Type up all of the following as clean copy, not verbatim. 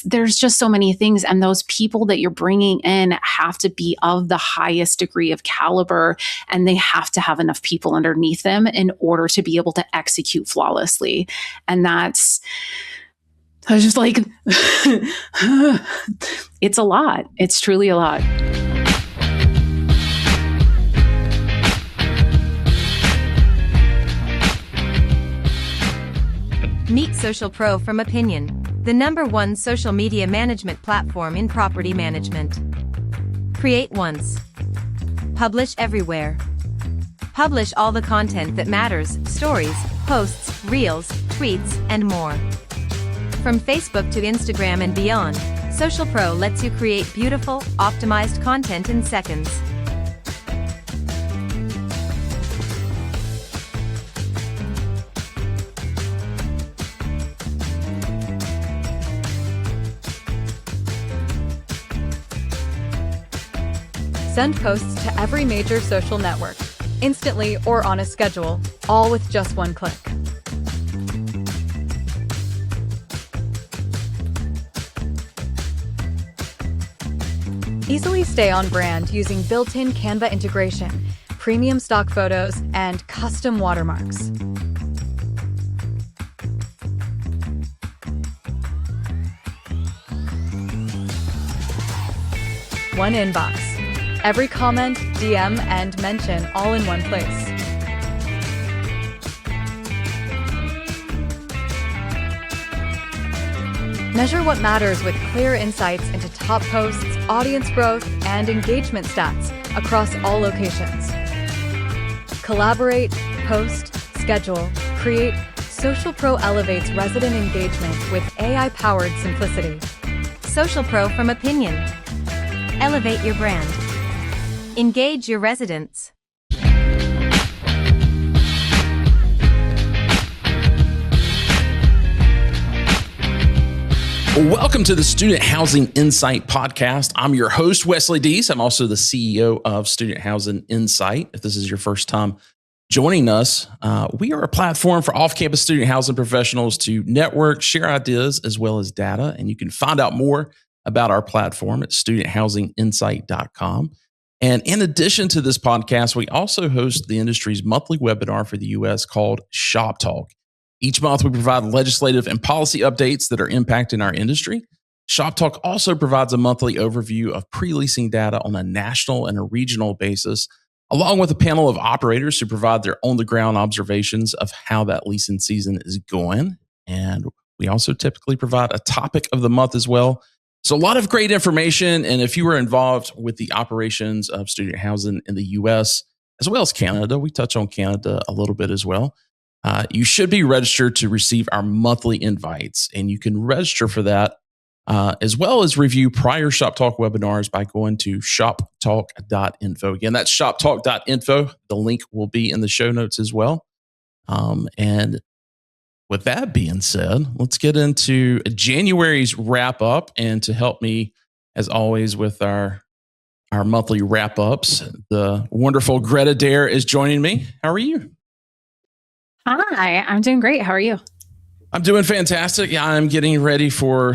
there's just so many things. And those people that you're bringing in have to be of the highest degree of caliber, and they have to have enough people underneath them in order to be able to execute flawlessly. And I was just like, it's a lot. It's truly a lot. Meet Social Pro from Opiniion, the #1 social media management platform in property management. Create once. Publish everywhere. Publish all the content that matters, stories, posts, reels, tweets, and more. From Facebook to Instagram and beyond, Social Pro lets you create beautiful, optimized content in seconds. Send posts to every major social network, instantly or on a schedule, all with just one click. Easily stay on brand using built-in Canva integration, premium stock photos, and custom watermarks. One inbox. Every comment, DM, and mention all in one place. Measure what matters with clear insights into top posts, audience growth, and engagement stats across all locations. Collaborate, post, schedule, create. Social Pro elevates resident engagement with AI-powered simplicity. Social Pro from Opiniion. Elevate your brand. Engage your residents. Welcome to the Student Housing Insight Podcast. I'm your host, Wes Deese. I'm also the CEO of Student Housing Insight. If this is your first time joining us, we are a platform for off-campus student housing professionals to network, share ideas, as well as data. And you can find out more about our platform at studenthousinginsight.com. And in addition to this podcast, we also host the industry's monthly webinar for the U.S. called Shop Talk. Each month, we provide legislative and policy updates that are impacting our industry. Shop Talk also provides a monthly overview of pre-leasing data on a national and a regional basis, along with a panel of operators who provide their on-the-ground observations of how that leasing season is going. And we also typically provide a topic of the month as well. So a lot of great information. And if you were involved with the operations of student housing in the U.S., as well as Canada, we touch on Canada a little bit as well. You should be registered to receive our monthly invites. And you can register for that as well as review prior Shop Talk webinars by going to shoptalk.info. Again, that's shoptalk.info. The link will be in the show notes as well. And with that being said, let's get into January's wrap up. And to help me, as always, with our monthly wrap ups, the wonderful Gretta Dare is joining me. How are you? Hi, I'm doing great. How are you? I'm doing fantastic. Yeah, I'm getting ready for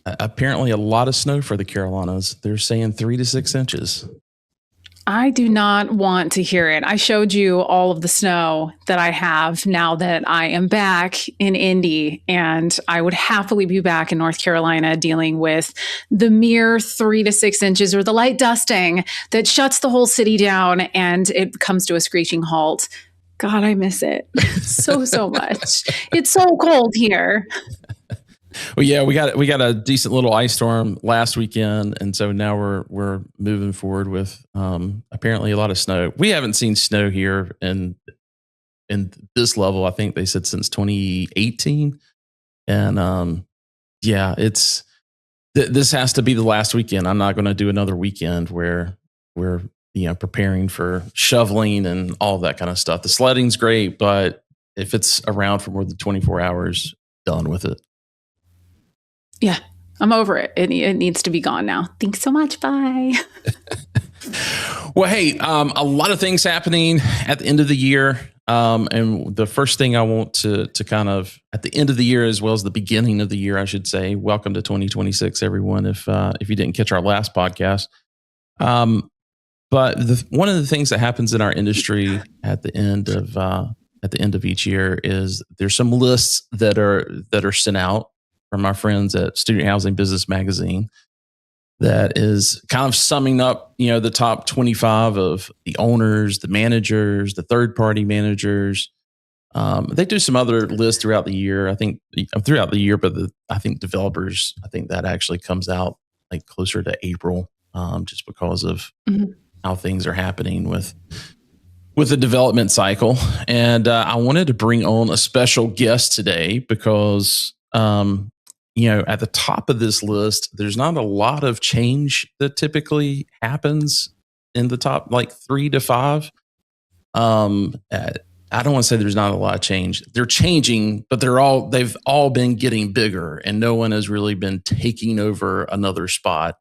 apparently a lot of snow for the Carolinas. They're saying 3 to 6 inches. I do not want to hear it. I showed you all of the snow that I have now that I am back in Indy, and I would happily be back in North Carolina dealing with the mere 3 to 6 inches or the light dusting that shuts the whole city down and it comes to a screeching halt. God, I miss it so much. It's so cold here. Well, yeah, we got a decent little ice storm last weekend, and so now we're moving forward with apparently a lot of snow. We haven't seen snow here in this level. I think they said since 2018, and yeah, it's this has to be the last weekend. I'm not going to do another weekend where we're preparing for shoveling and all that kind of stuff. The sledding's great, but if it's around for more than 24 hours, done with it. Yeah, I'm over it. It needs to be gone now. Thanks so much. Bye. Well, hey, a lot of things happening at the end of the year. And the first thing I want to kind of at the end of the year, as well as the beginning of the year, I should say, welcome to 2026, everyone. If you didn't catch our last podcast, but one of the things that happens in our industry at the end of each year is there's some lists that are sent out from our friends at Student Housing Business Magazine that is kind of summing up, the top 25 of the owners, the managers, the third-party managers. They do some other lists throughout the year. I think but I think developers, I think that actually comes out like closer to April, just because of how things are happening with the development cycle. And I wanted to bring on a special guest today because at the top of this list, there's not a lot of change that typically happens in the top like 3 to 5. I don't want to say there's not a lot of change. They're changing, but they've all been getting bigger, and no one has really been taking over another spot.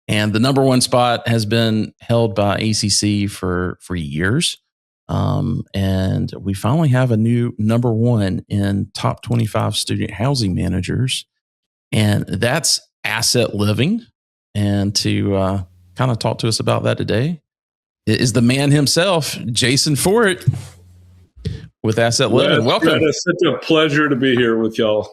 And the number one spot has been held by ACC for years. And we finally have a new number one in top 25 student housing managers. And that's Asset Living. And to kind of talk to us about that today is the man himself, Jason Fort with Asset Living. Welcome. It's such a pleasure to be here with y'all.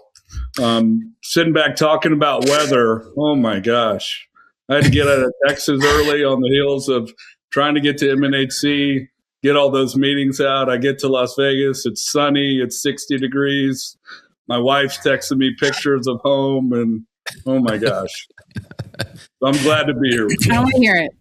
Sitting back talking about weather. Oh my gosh. I had to get out of Texas early on the heels of trying to get to MNHC, get all those meetings out. I get to Las Vegas. It's sunny. It's 60 degrees. My wife's texting me pictures of home, and oh my gosh. I'm glad to be here with you. I want to hear it.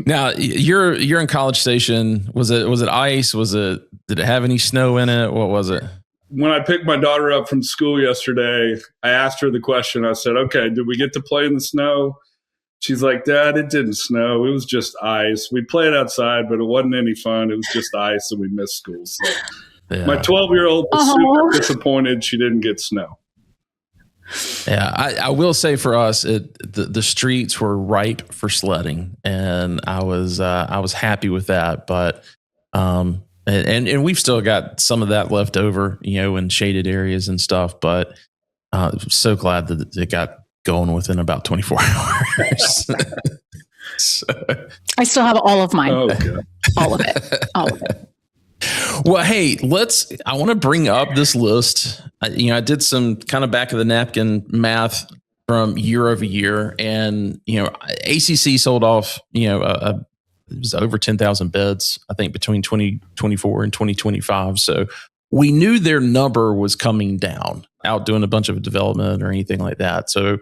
Now you're in College Station. Was it ice? Did it have any snow in it? What was it? When I picked my daughter up from school yesterday, I asked her the question. I said, okay, did we get to play in the snow? She's like, Dad, it didn't snow. It was just ice. We played outside, but it wasn't any fun. It was just ice, and we missed school. So yeah. My 12-year-old was super disappointed she didn't get snow. Yeah, I will say for us, the streets were ripe for sledding, and I was happy with that. But and we've still got some of that left over, in shaded areas and stuff. But so glad that it got going within about 24 hours. So. I still have all of mine. Oh, God. All of it. Well, hey, I want to bring up this list. I did some kind of back of the napkin math from year over year, and, ACC sold off, it was over 10,000 beds, I think, between 2024 and 2025. So we knew their number was coming down, out doing a bunch of development or anything like that. So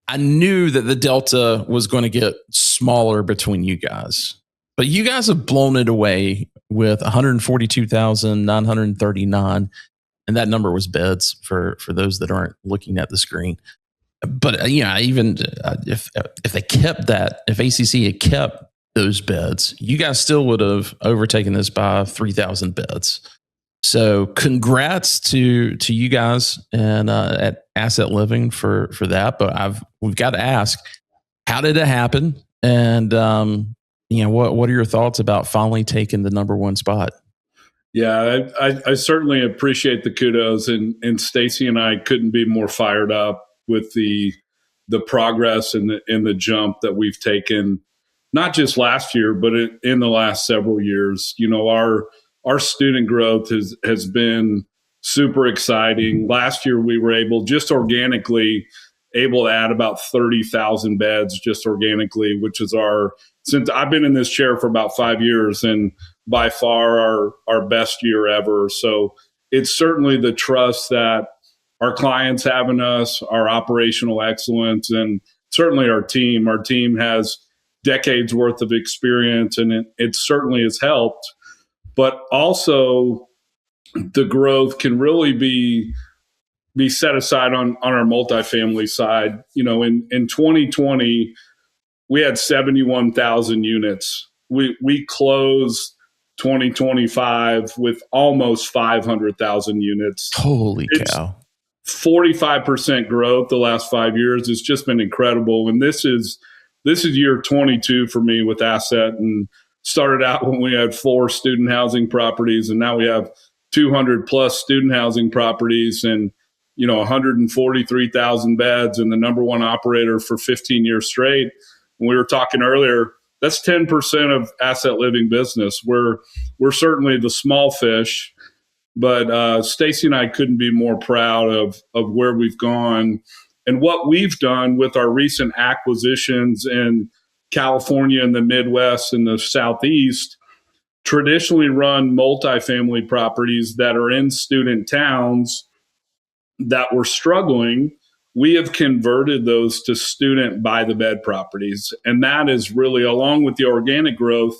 I knew that the delta was going to get smaller between you guys. But you guys have blown it away with 142,939. And that number was beds for those that aren't looking at the screen. But, even if they kept that, if ACC had kept those beds, you guys still would have overtaken this by 3,000 beds. So congrats to you guys and at Asset Living for that. But we've got to ask, how did it happen? And what are your thoughts about finally taking the number one spot? Yeah, I certainly appreciate the kudos, and Stacy and I couldn't be more fired up with the progress and the jump that we've taken, not just last year, but in the last several years. Our student growth has been super exciting. Last year, we were able to add about 30,000 beds just organically, which is since I've been in this chair for about 5 years, and by far our best year ever. So it's certainly the trust that our clients have in us, our operational excellence, and certainly our team. Our team has decades worth of experience, and it certainly has helped. But also, the growth can really be set aside on our multifamily side. In 2020, we had 71,000 units. We closed 2025 with almost 500,000 units. Holy cow. 45% growth the last 5 years. It's just been incredible. And this is year 22 for me with Asset. And started out when we had 4 student housing properties, and now we have 200 plus student housing properties and 143,000 beds, and the number one operator for 15 years straight. And we were talking earlier, that's 10% of asset living business. We're certainly the small fish, but Stacy and I couldn't be more proud of where we've gone and what we've done with our recent acquisitions in California and the Midwest and the Southeast. Traditionally run multifamily properties that are in student towns that were struggling. We have converted those to student by the bed properties. And that is really, along with the organic growth,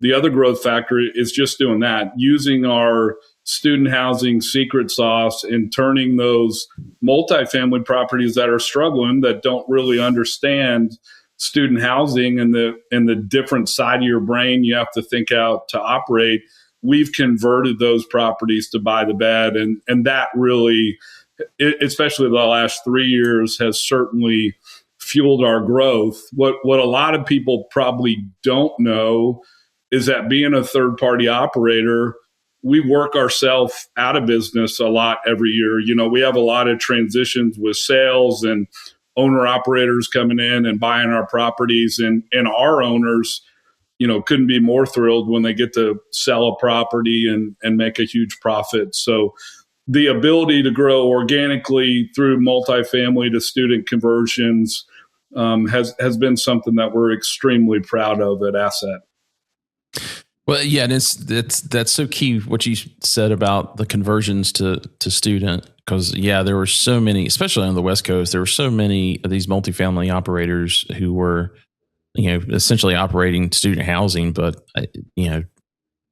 the other growth factor is just doing that, using our student housing secret sauce and turning those multifamily properties that are struggling, that don't really understand student housing and the different side of your brain you have to think out to operate. We've converted those properties to buy the bed. And that really, especially the last 3 years, has certainly fueled our growth. What a lot of people probably don't know is that being a third party operator, we work ourselves out of business a lot every year. We have a lot of transitions with sales and owner operators coming in and buying our properties, and our owners, couldn't be more thrilled when they get to sell a property and make a huge profit. So the ability to grow organically through multifamily to student conversions has been something that we're extremely proud of at Asset. Well, yeah, and that's so key what you said about the conversions to student, because there were so many, especially on the West Coast, there were so many of these multifamily operators who were, essentially operating student housing, but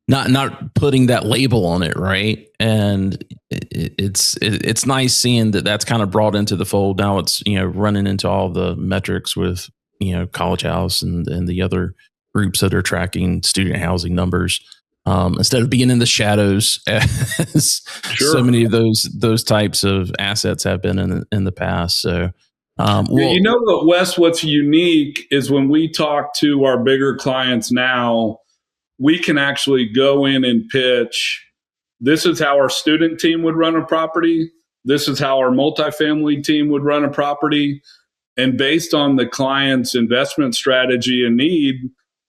not putting that label on it, right? And it's nice seeing that that's kind of brought into the fold. Now it's running into all the metrics with College House and the other groups that are tracking student housing numbers, instead of being in the shadows as so many of those types of assets have been in the past. So, what's unique is when we talk to our bigger clients now, we can actually go in and pitch, this is how our student team would run a property. This is how our multifamily team would run a property. And based on the client's investment strategy and need,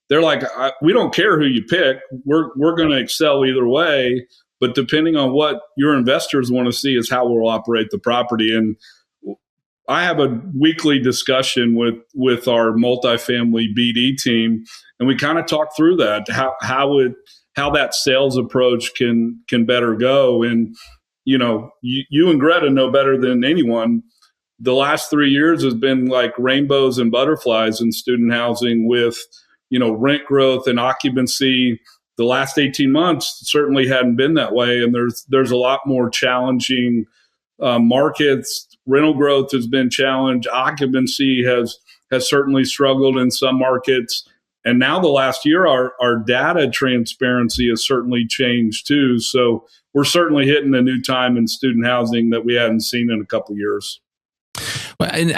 they're like, we don't care who you pick. We're going to excel either way. But depending on what your investors want to see is how we'll operate the property. And I have a weekly discussion with our multifamily BD team, and we kind of talk through that, how that sales approach can better go. And you and Gretta know better than anyone. The last 3 years has been like rainbows and butterflies in student housing with rent growth and occupancy. The last 18 months certainly hadn't been that way. And there's a lot more challenging markets. Rental growth has been challenged. Occupancy has certainly struggled in some markets. And now the last year, our data transparency has certainly changed too. So we're certainly hitting a new time in student housing that we hadn't seen in a couple of years. Well, and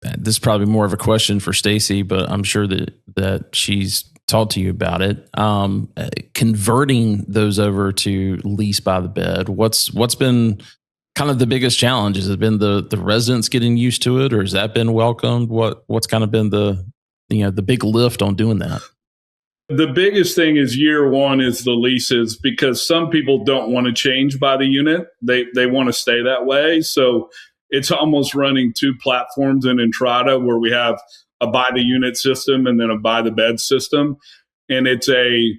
this is probably more of a question for Stacy, but I'm sure that she's talked to you about it. Converting those over to lease by the bed. What's been kind of the biggest challenge? Has it been the residents getting used to it, or has that been welcomed? What's kind of been the big lift on doing that? The biggest thing is year one is the leases, because some people don't want to change by the unit. They want to stay that way. So it's almost running two platforms in Entrada, where we have a buy the unit system and then a buy the bed system. And it's a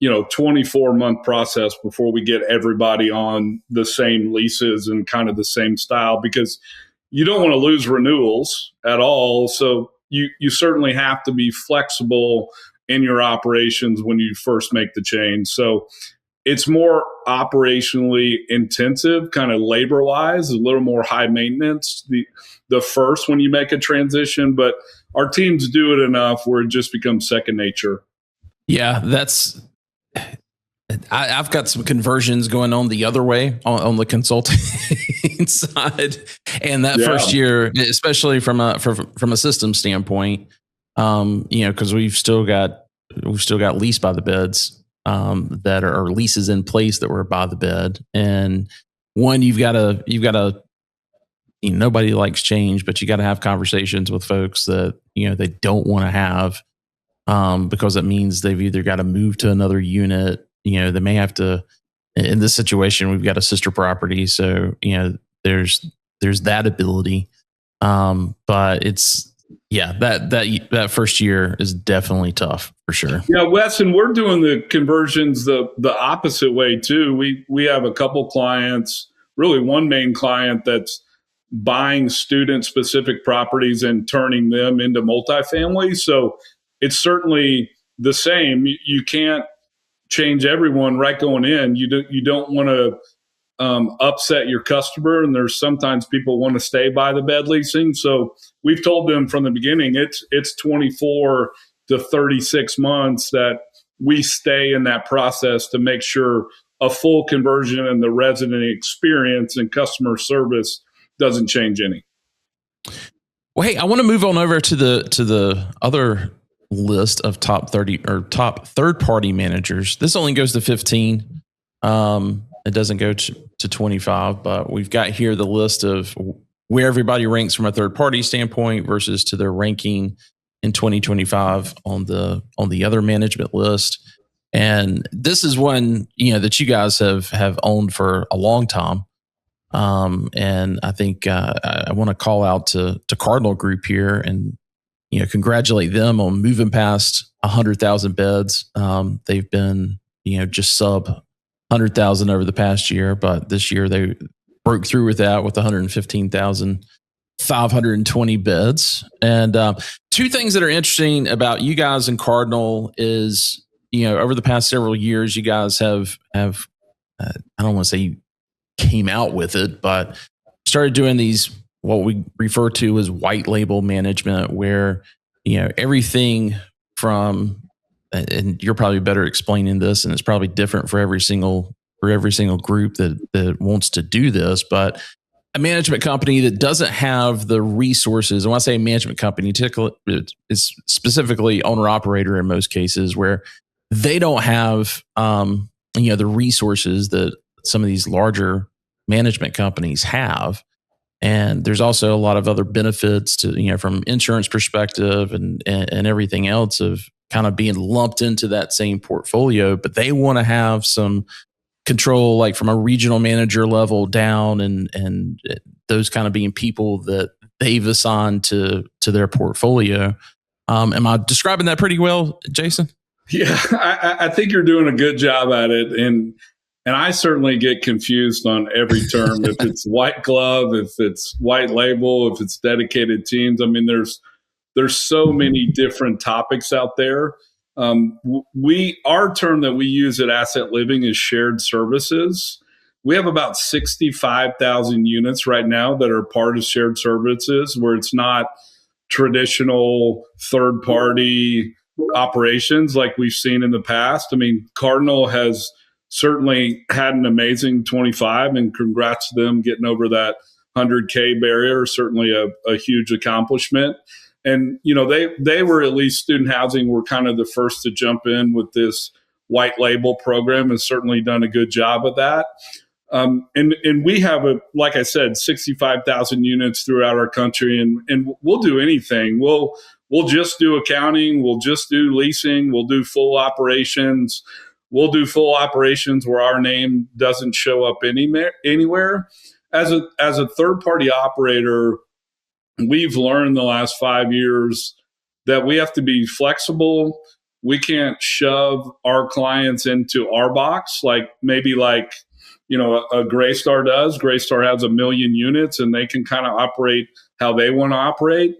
24-month process before we get everybody on the same leases and kind of the same style, because you don't want to lose renewals at all. So you certainly have to be flexible in your operations when you first make the change. So it's more operationally intensive, kind of labor-wise, a little more high maintenance the first when you make a transition, but our teams do it enough where it just becomes second nature. Yeah, I've got some conversions going on the other way on the consulting side, and that first year, especially from a system standpoint, because we've still got we've still got lease by the beds that are leases in place that were by the bed. And one, you've got to, nobody likes change, but you got to have conversations with folks that, they don't want to have, because it means they've either got to move to another unit. They may have to, in this situation, we've got a sister property. So, there's that ability. But it's, that first year is definitely tough for sure. Yeah, Wes, and we're doing the conversions the opposite way too. We have a couple clients, really one main client that's buying student specific properties and turning them into multifamily. So it's certainly the same. You can't change everyone right going in. You don't want to upset your customer, and there's sometimes people want to stay by the bed leasing. So we've told them from the beginning it's 24 to 36 months that we stay in that process to make sure a full conversion and the resident experience and customer service doesn't change any. Well, hey, I want to move on over to the other list of top 30 or top third-party managers. This only goes to 15. It doesn't go to 25, but we've got here the list of where everybody ranks from a third-party standpoint versus to their ranking in 2025 on the other management list. And this is one, that you guys have owned for a long time. And I think I want to call out to Cardinal Group here and congratulate them on moving past 100,000 beds. They've been just sub 100,000 over the past year, but this year they broke through with that with 115,520 beds. And two things that are interesting about you guys and Cardinal is over the past several years, you guys have I don't want to say came out with it, but started doing these, what we refer to as white label management, where, everything from, and you're probably better explaining this, and it's probably different for every single group that wants to do this, but a management company that doesn't have the resources, and when I say management company, it's specifically owner operator in most cases, where they don't have, the resources that some of these larger management companies have. And there's also a lot of other benefits to, from insurance perspective and everything else of kind of being lumped into that same portfolio, but they want to have some control, like from a regional manager level down, and those kind of being people that they've assigned to their portfolio. Am I describing that pretty well, Jason? Yeah, I think you're doing a good job at it. And I certainly get confused on every term, if it's white glove, if it's white label, if it's dedicated teams. I mean, there's so many different topics out there. Our term that we use at Asset Living is shared services. We have about 65,000 units right now that are part of shared services, where it's not traditional third-party operations like we've seen in the past. I mean, Cardinal has certainly had an amazing 25, and congrats to them getting over that 100K barrier. Certainly a huge accomplishment. And, they were, at least student housing, were kind of the first to jump in with this white label program, and certainly done a good job of that. And we have, like I said, 65,000 units throughout our country, and we'll do anything. We'll just do accounting. We'll just do leasing. We'll do full operations. We'll do full operations where our name doesn't show up anywhere. As a third-party operator, we've learned the last 5 years that we have to be flexible. We can't shove our clients into our box like a Greystar does. Greystar has 1 million units, and they can kind of operate how they want to operate.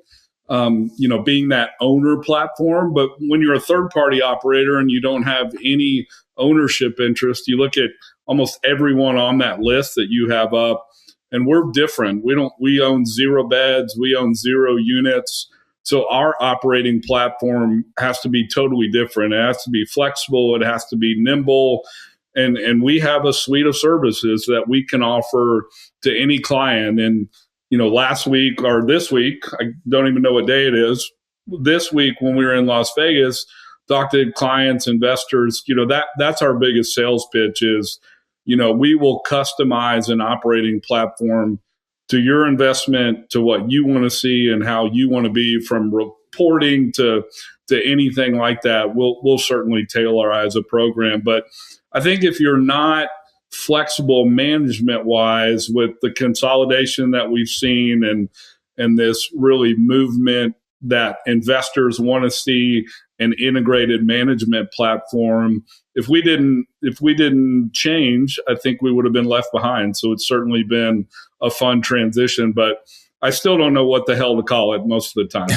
Being that owner platform. But when you're a third party operator and you don't have any ownership interest, you look at almost everyone on that list that you have up, and we're different. We own 0 beds. We own 0 units. So our operating platform has to be totally different. It has to be flexible. It has to be nimble. And we have a suite of services that we can offer to any client. And last week or this week, I don't even know what day it is. This week, when we were in Las Vegas, talk to clients, investors, that's our biggest sales pitch is, we will customize an operating platform to your investment, to what you want to see and how you want to be, from reporting to anything like that. We'll certainly tailorize a program. But I think if you're not flexible management wise with the consolidation that we've seen and this really movement that investors want to see an integrated management platform, if we didn't change, I think we would have been left behind. So it's certainly been a fun transition, but I still don't know what the hell to call it most of the time.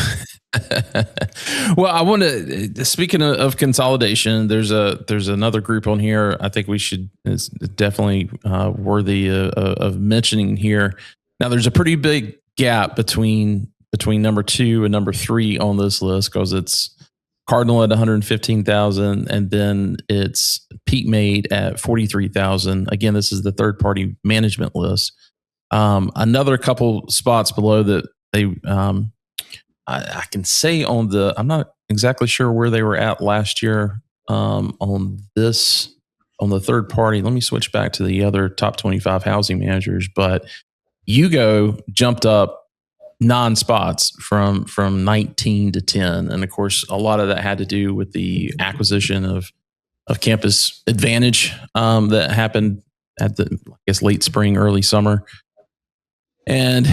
Well, I want to, speaking of consolidation, there's another group on here I think it's definitely worthy of mentioning here. Now, there's a pretty big gap between number 2 and number 3 on this list, because it's Cardinal at 115,000, and then it's Peak Made at 43,000. Again, this is the third party management list. Another couple spots below that they, I can say I'm not exactly sure where they were at last year on the third party. Let me switch back to the other top 25 housing managers, but Yugo jumped up 9 spots from 19 to 10. And of course, a lot of that had to do with the acquisition of Campus Advantage that happened at the, I guess, late spring, early summer. And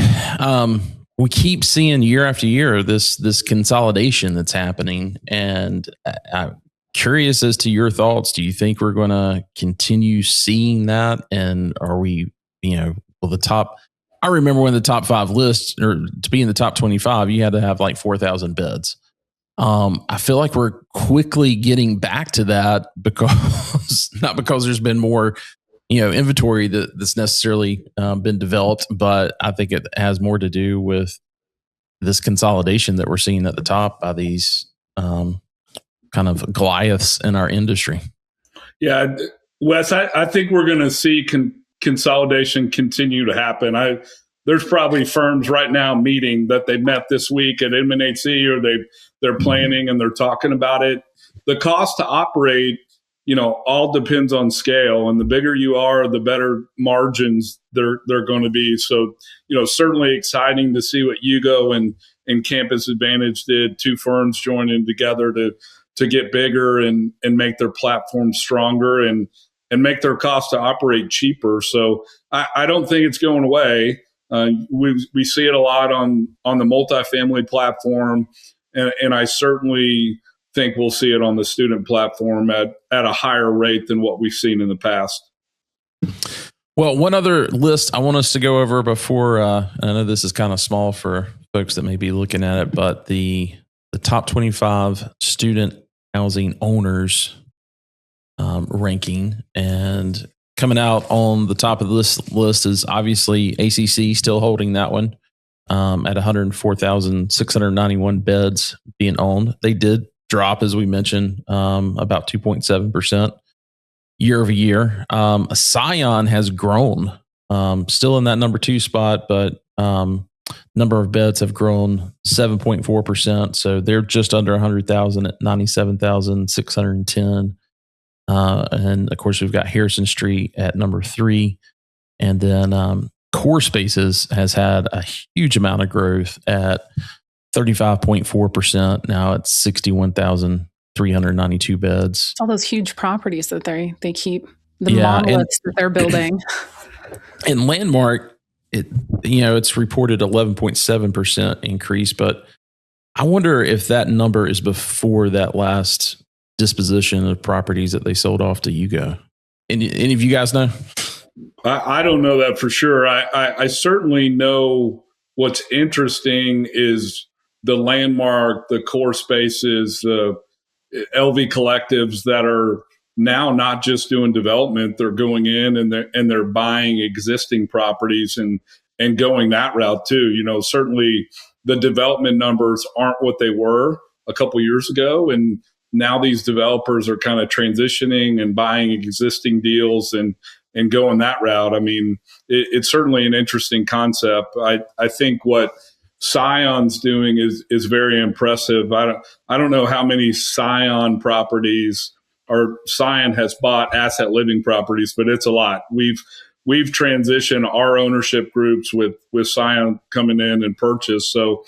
we keep seeing year after year this consolidation that's happening. And I'm curious as to your thoughts. Do you think we're going to continue seeing that? And are we, will the top, I remember when the top 5 lists, or to be in the top 25, you had to have like 4,000 beds. I feel like we're quickly getting back to that, because not because there's been more, inventory that's necessarily been developed, but I think it has more to do with this consolidation that we're seeing at the top by these kind of Goliaths in our industry. Yeah, Wes, I think we're going to see consolidation continue to happen. There's probably firms right now meeting that they met this week at M&HC, or they're planning and they're talking about it. The cost to operate, all depends on scale, and the bigger you are, the better margins they're going to be. So, certainly exciting to see what Yugo and Campus Advantage did. 2 firms joining together to get bigger and make their platform stronger and make their cost to operate cheaper. So I don't think it's going away. We see it a lot on the multifamily platform, and I certainly think we'll see it on the student platform at a higher rate than what we've seen in the past. Well, one other list I want us to go over before, I know this is kind of small for folks that may be looking at it, but the top 25 student housing owners ranking, and coming out on the top of this list is obviously ACC, still holding that one at 104,691 beds being owned. They did drop, as we mentioned, about 2.7% year over year. Scion has grown, still in that number 2 spot, but number of beds have grown 7.4%. So they're just under 100,000 at 97,610. And of course, we've got Harrison Street at number 3. And then Core Spaces has had a huge amount of growth at 35.4%. Now it's 61,392 beds. All those huge properties that they keep, the monoliths that they're building. And Landmark, it's reported 11.7% increase, but I wonder if that number is before that last disposition of properties that they sold off to Yugo. Any of you guys know? I don't know that for sure. I certainly know what's interesting is the Landmark, the Core Spaces, the LV collectives that are now not just doing development, they're going in and they're buying existing properties and going that route too. Certainly the development numbers aren't what they were a couple years ago, and now these developers are kind of transitioning and buying existing deals and going that route. I mean, it's certainly an interesting concept. I think what Scion's doing is very impressive. I don't know how many Scion properties or Scion has bought asset living properties, but it's a lot. We've transitioned our ownership groups with Scion coming in and purchase. So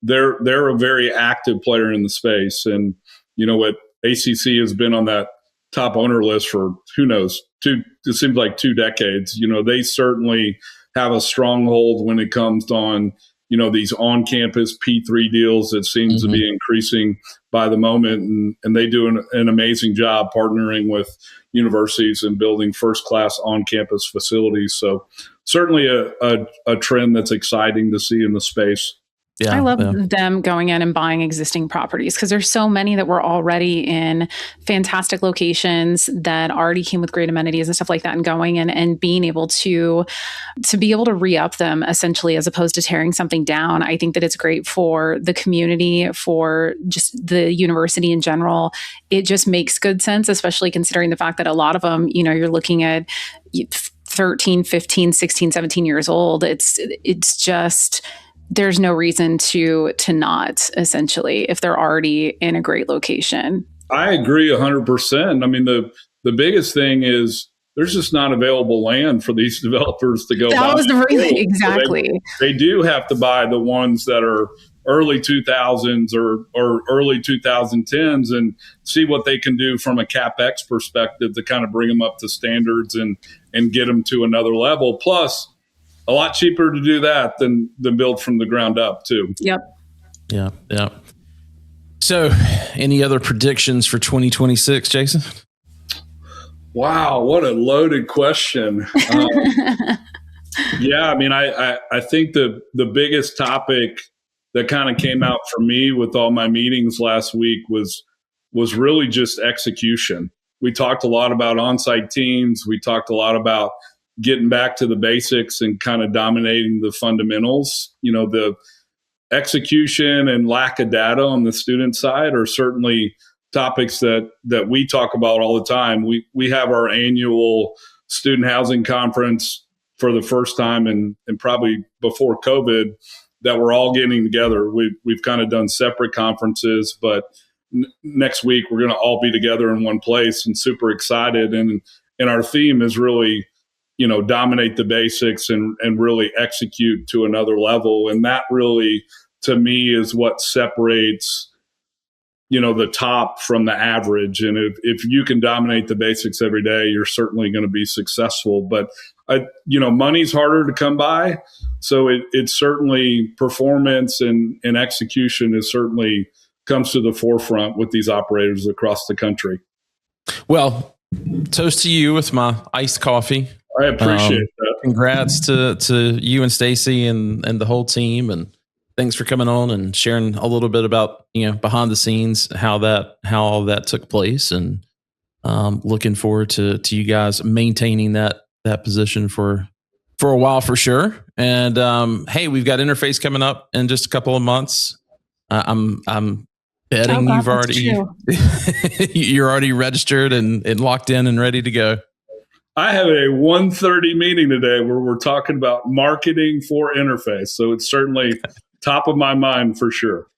they're a very active player in the space. And you know what, ACC has been on that top owner list for who knows, it seems like 2 decades. You know, they certainly have a stronghold when it comes on, you know, these on-campus P3 deals that seems to be increasing by the moment. And they do an amazing job partnering with universities and building first-class on-campus facilities. So certainly a trend that's exciting to see in the space. Yeah, I love them going in and buying existing properties because there's so many that were already in fantastic locations that already came with great amenities and stuff like that, and going in and being able to be able to re-up them essentially as opposed to tearing something down. I think that it's great for the community, for just the university in general. It just makes good sense, especially considering the fact that a lot of them, you know, you're looking at 13, 15, 16, 17 years old. It's just... there's no reason to not, essentially, if they're already in a great location. I agree 100%. I mean, the biggest thing is there's just not available land for these developers to go buy. That was the reason, exactly. So they do have to buy the ones that are early 2000s or early 2010s and see what they can do from a CapEx perspective to kind of bring them up to standards and get them to another level. Plus, a lot cheaper to do that than build from the ground up too. Yep. Yeah. So any other predictions for 2026, Jason? Wow. What a loaded question. Yeah. I mean, I think the biggest topic that kind of came out for me with all my meetings last week was really just execution. We talked a lot about on-site teams. We talked a lot about getting back to the basics and kind of dominating the fundamentals. You know, the execution and lack of data on the student side are certainly topics that we talk about all the time. We have our annual student housing conference for the first time and probably before COVID that we're all getting together. We've kind of done separate conferences, but next week we're going to all be together in one place and super excited. And our theme is really, you know, dominate the basics and really execute to another level. And that really, to me, is what separates, you know, the top from the average. And if you can dominate the basics every day, you're certainly going to be successful. But, you know, money's harder to come by. So it's certainly performance and execution is certainly comes to the forefront with these operators across the country. Well, toast to you with my iced coffee. I appreciate that. Congrats to you and Stacy and the whole team, and thanks for coming on and sharing a little bit about, you know, behind the scenes, how all that took place, and looking forward to you guys maintaining that position for a while for sure. And hey, we've got Interface coming up in just a couple of months. I'm betting you're already registered and locked in and ready to go. I have a 1:30 meeting today where we're talking about marketing for Interface. So it's certainly top of my mind for sure.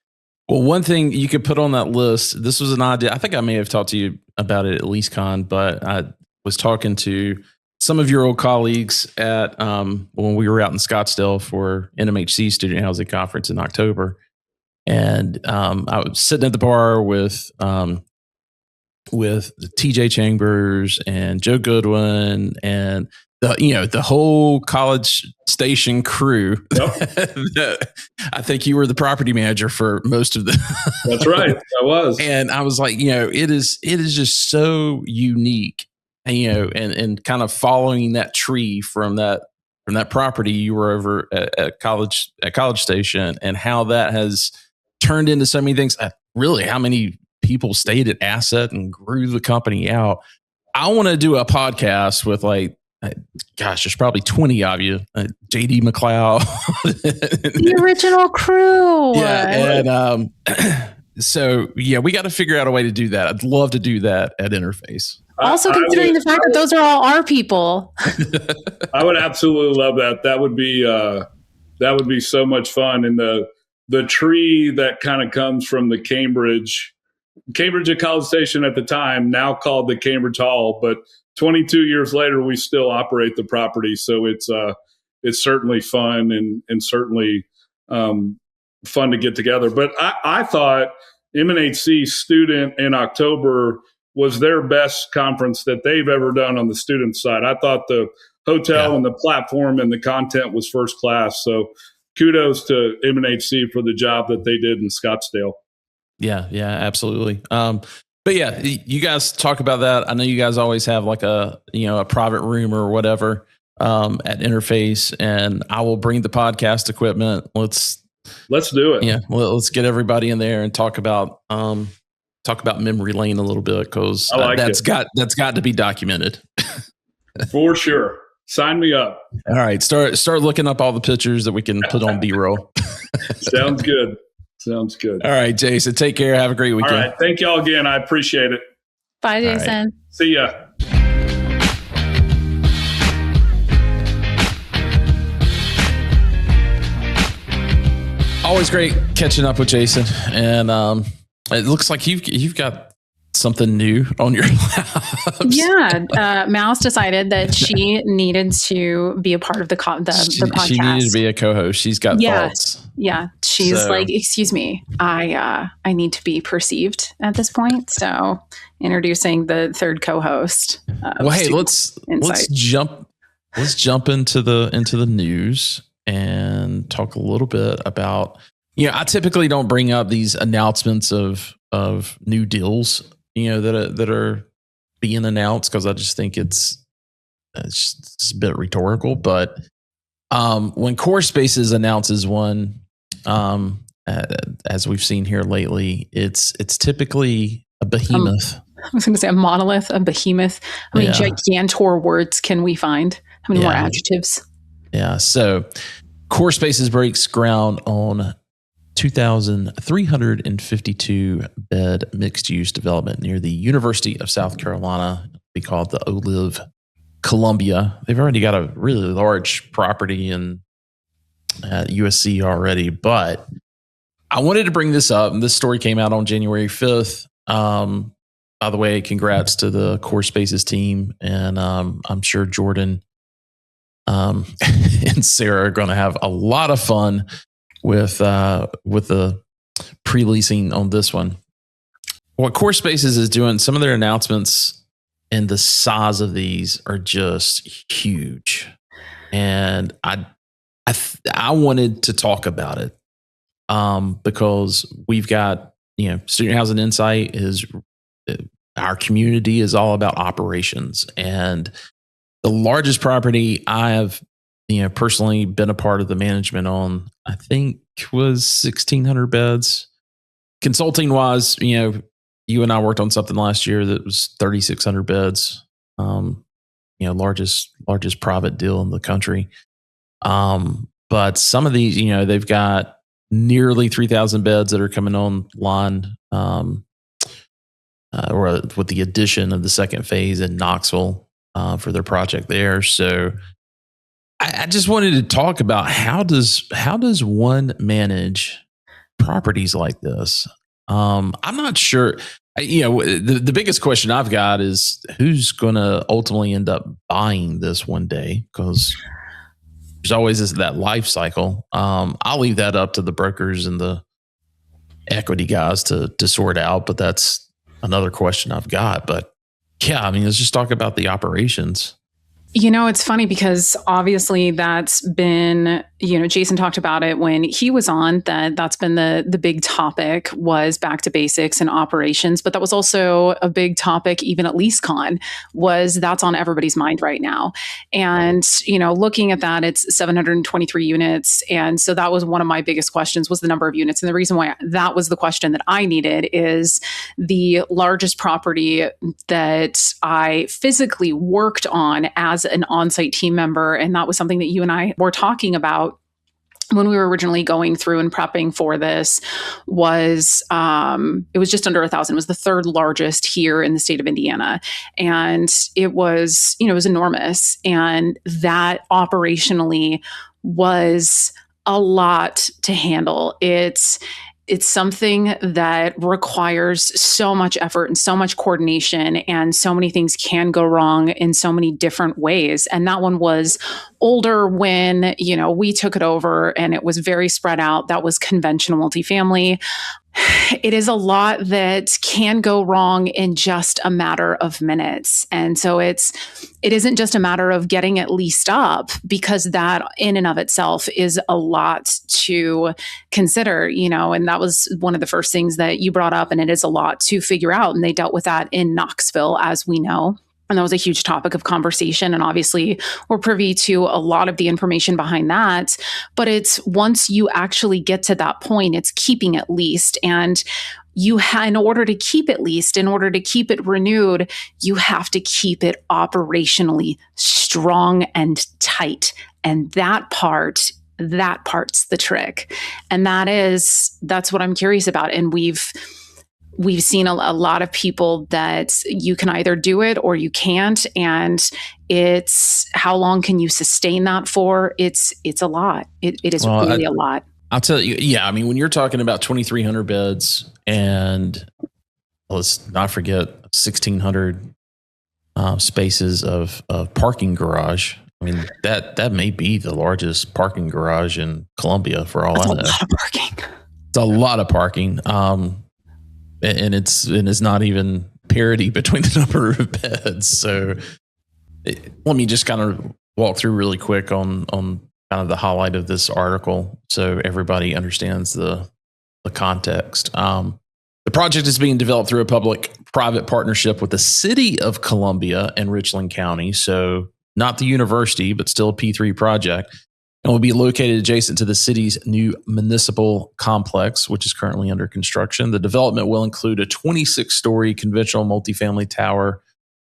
Well, one thing you could put on that list, this was an idea. I think I may have talked to you about it at LeaseCon, but I was talking to some of your old colleagues at when we were out in Scottsdale for NMHC Student Housing Conference in October. And I was sitting at the bar with TJ Chambers and Joe Goodwin and the whole College Station crew. Yep. I think you were the property manager for most of the. That's right, I was. And I was like, it is just so unique, and kind of following that tree from that property you were over at College Station, and how that has turned into so many things. Really, how many people stayed at Asset and grew the company out. I want to do a podcast with there's probably 20 of you, JD McLeod, the original crew. Yeah. And so, we got to figure out a way to do that. I'd love to do that at Interface. Also, considering the fact that those are all our people. I would absolutely love that. That would be That would be so much fun. And the tree that kind of comes from the Cambridge at College Station at the time, now called the Cambridge Hall, but 22 years later, we still operate the property. So it's certainly fun and certainly fun to get together. But I thought MNHC Student in October was their best conference that they've ever done on the student side. I thought the hotel and the platform and the content was first class. So kudos to MNHC for the job that they did in Scottsdale. Yeah, absolutely. But yeah, you guys talk about that. I know you guys always have like a private room or whatever at Interface, and I will bring the podcast equipment. Let's do it. Yeah, let's get everybody in there and talk about memory lane a little bit, because that's got to be documented. For sure. Sign me up. All right, start looking up all the pictures that we can put on B-roll. Sounds good. Sounds good. All right, Jason, take care. Have a great weekend. All right, thank y'all again. I appreciate it. Bye, Jason. Right. See ya. Always great catching up with Jason, and it looks like you've got something new on your labs. Yeah, Mouse decided that she needed to be a part of the podcast. She needed to be a co-host. She's got thoughts. Yeah, she's like, excuse me, I need to be perceived at this point. So introducing the third co-host. Well, hey, let's jump into the news and talk a little bit about. I typically don't bring up these announcements of new deals, that are being announced, because I just think it's a bit rhetorical. But when Core Spaces announces one, as we've seen here lately, it's typically a behemoth. I was going to say a monolith, a behemoth. How many gigantor words can we find? How many more adjectives? Yeah. So Core Spaces breaks ground on 2,352 bed mixed use development near the University of South Carolina. We call it the ōLiv Columbia. They've already got a really large property at USC already, but I wanted to bring this up. And this story came out on January 5th. By the way, congrats to the Core Spaces team. And I'm sure Jordan and Sarah are going to have a lot of fun with the pre-leasing on this one. What Core Spaces is doing, some of their announcements and the size of these are just huge. And I wanted to talk about it because we've got, Student Housing Insight is our community is all about operations, and the largest property I have personally been a part of the management on, I think, was 1,600 beds. Consulting wise, you and I worked on something last year that was 3,600 beds. Largest private deal in the country. But some of these, they've got nearly 3,000 beds that are coming online, or with the addition of the second phase in Knoxville for their project there. So I just wanted to talk about how does one manage properties like this? I'm not sure. The biggest question I've got is who's going to ultimately end up buying this one day, because there's always that life cycle. I'll leave that up to the brokers and the equity guys to sort out, but that's another question I've got. But yeah, let's just talk about the operations. It's funny because obviously that's been, Jason talked about it when he was on, that's been the big topic was back to basics and operations. But that was also a big topic even at LeaseCon, that's on everybody's mind right now. And, looking at that, it's 723 units. And so that was one of my biggest questions, was the number of units. And the reason why that was the question that I needed is the largest property that I physically worked on as an on-site team member. And that was something that you and I were talking about when we were originally going through and prepping for this, was it was just under 1,000. It was the third largest here in the state of Indiana. And it was, it was enormous. And that operationally was a lot to handle. It's something that requires so much effort and so much coordination, and so many things can go wrong in so many different ways. And that one was older when, we took it over, and it was very spread out. That was conventional multifamily. It is a lot that can go wrong in just a matter of minutes. And so it isn't just a matter of getting it leased up, because that in and of itself is a lot to consider, and that was one of the first things that you brought up, and it is a lot to figure out. And they dealt with that in Knoxville, as we know. And that was a huge topic of conversation. And obviously, we're privy to a lot of the information behind that. But it's once you actually get to that point, it's keeping it leased. And in order to keep it leased, in order to keep it renewed, you have to keep it operationally strong and tight. And that's the trick. And that's what I'm curious about. And we've seen a lot of people that you can either do it or you can't. And it's how long can you sustain that for? It's a lot. It is really a lot. I'll tell you. Yeah. I mean, when you're talking about 2,300 beds and let's not forget 1,600 spaces of parking garage. I mean, that may be the largest parking garage in Columbia for all I know. That's a lot of parking. It's a lot of parking. And it's not even parity between the number of beds. So let me just kind of walk through really quick on kind of the highlight of this article so everybody understands the context. The project is being developed through a public-private partnership with the City of Columbia and Richland County. So not the university, but still a P3 project. And will be located adjacent to the city's new municipal complex, which is currently under construction. The development will include a 26-story conventional multifamily tower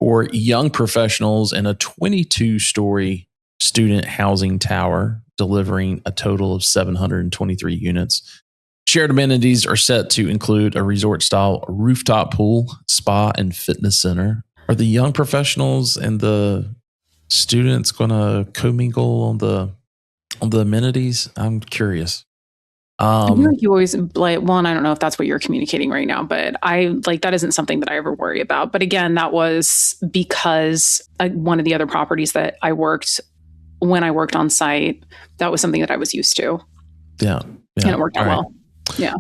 for young professionals and a 22-story student housing tower, delivering a total of 723 units. Shared amenities are set to include a resort-style rooftop pool, spa, and fitness center. Are the young professionals and the students going to commingle on the amenities? I'm curious. I feel like you always one, I don't know if that's what you're communicating right now, but that isn't something that I ever worry about. But again, that was because one of the other properties that when I worked on site, that was something that I was used to. Yeah. And it worked out well. Yeah.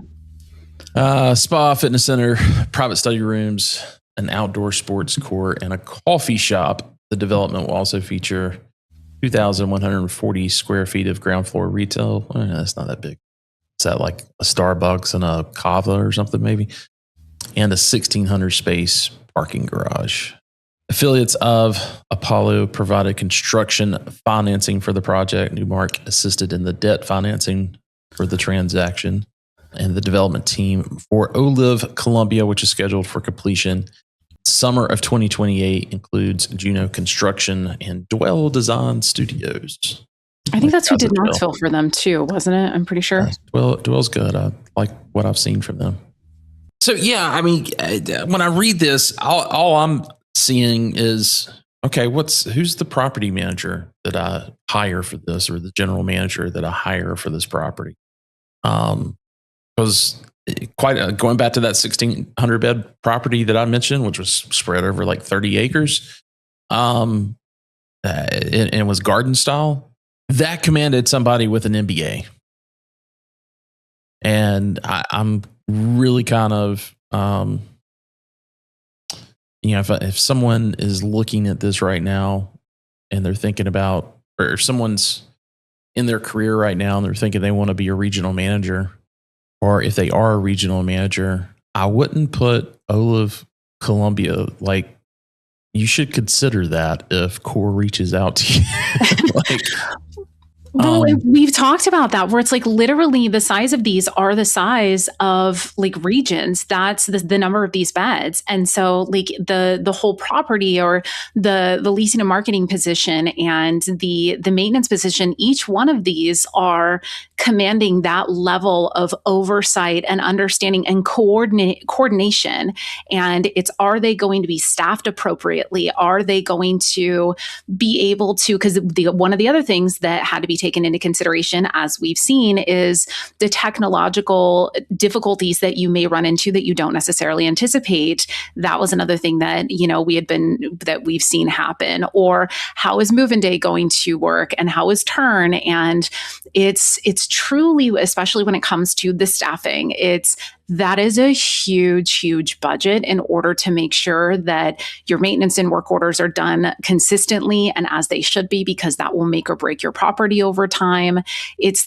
Spa, fitness center, private study rooms, an outdoor sports court, and a coffee shop. The development will also feature 2,140 square feet of ground floor retail. That's not that big. Is that like a Starbucks and a Kava or something maybe? And a 1,600 space parking garage. Affiliates of Apollo provided construction financing for the project. Newmark assisted in the debt financing for the transaction. And the development team for ōLiv Columbia, which is scheduled for completion summer of 2028, includes Juno Construction and Dwell Design Studios. I think that's who did Knoxville for them too, wasn't it? I'm pretty sure. Dwell's good. I like what I've seen from them. So yeah, I mean, when I read this, all I'm seeing is, okay, who's the property manager that I hire for this, or the general manager that I hire for this property? Because going back to that 1,600 bed property that I mentioned, which was spread over like 30 acres, and it was garden style, that commanded somebody with an MBA. And I'm really kind of, if someone is looking at this right now and they're thinking about, or if someone's in their career right now and they're thinking they want to be a regional manager, or if they are a regional manager, I wouldn't put ōLiv Columbia, like, you should consider that if Core reaches out to you. Well, we've talked about that, where it's like literally the size of these are the size of like regions. That's the number of these beds. And so like the whole property, or the leasing and marketing position and the maintenance position, each one of these are commanding that level of oversight and understanding and coordination. And are they going to be staffed appropriately? Are they going to be able to, because one of the other things that had to be taken into consideration, as we've seen, is the technological difficulties that you may run into that you don't necessarily anticipate. That was another thing that, we've seen happen. Or how is move-in day going to work, and how is turn? And it's truly, especially when it comes to the staffing, that is a huge budget in order to make sure that your maintenance and work orders are done consistently and as they should be, because that will make or break your property over time.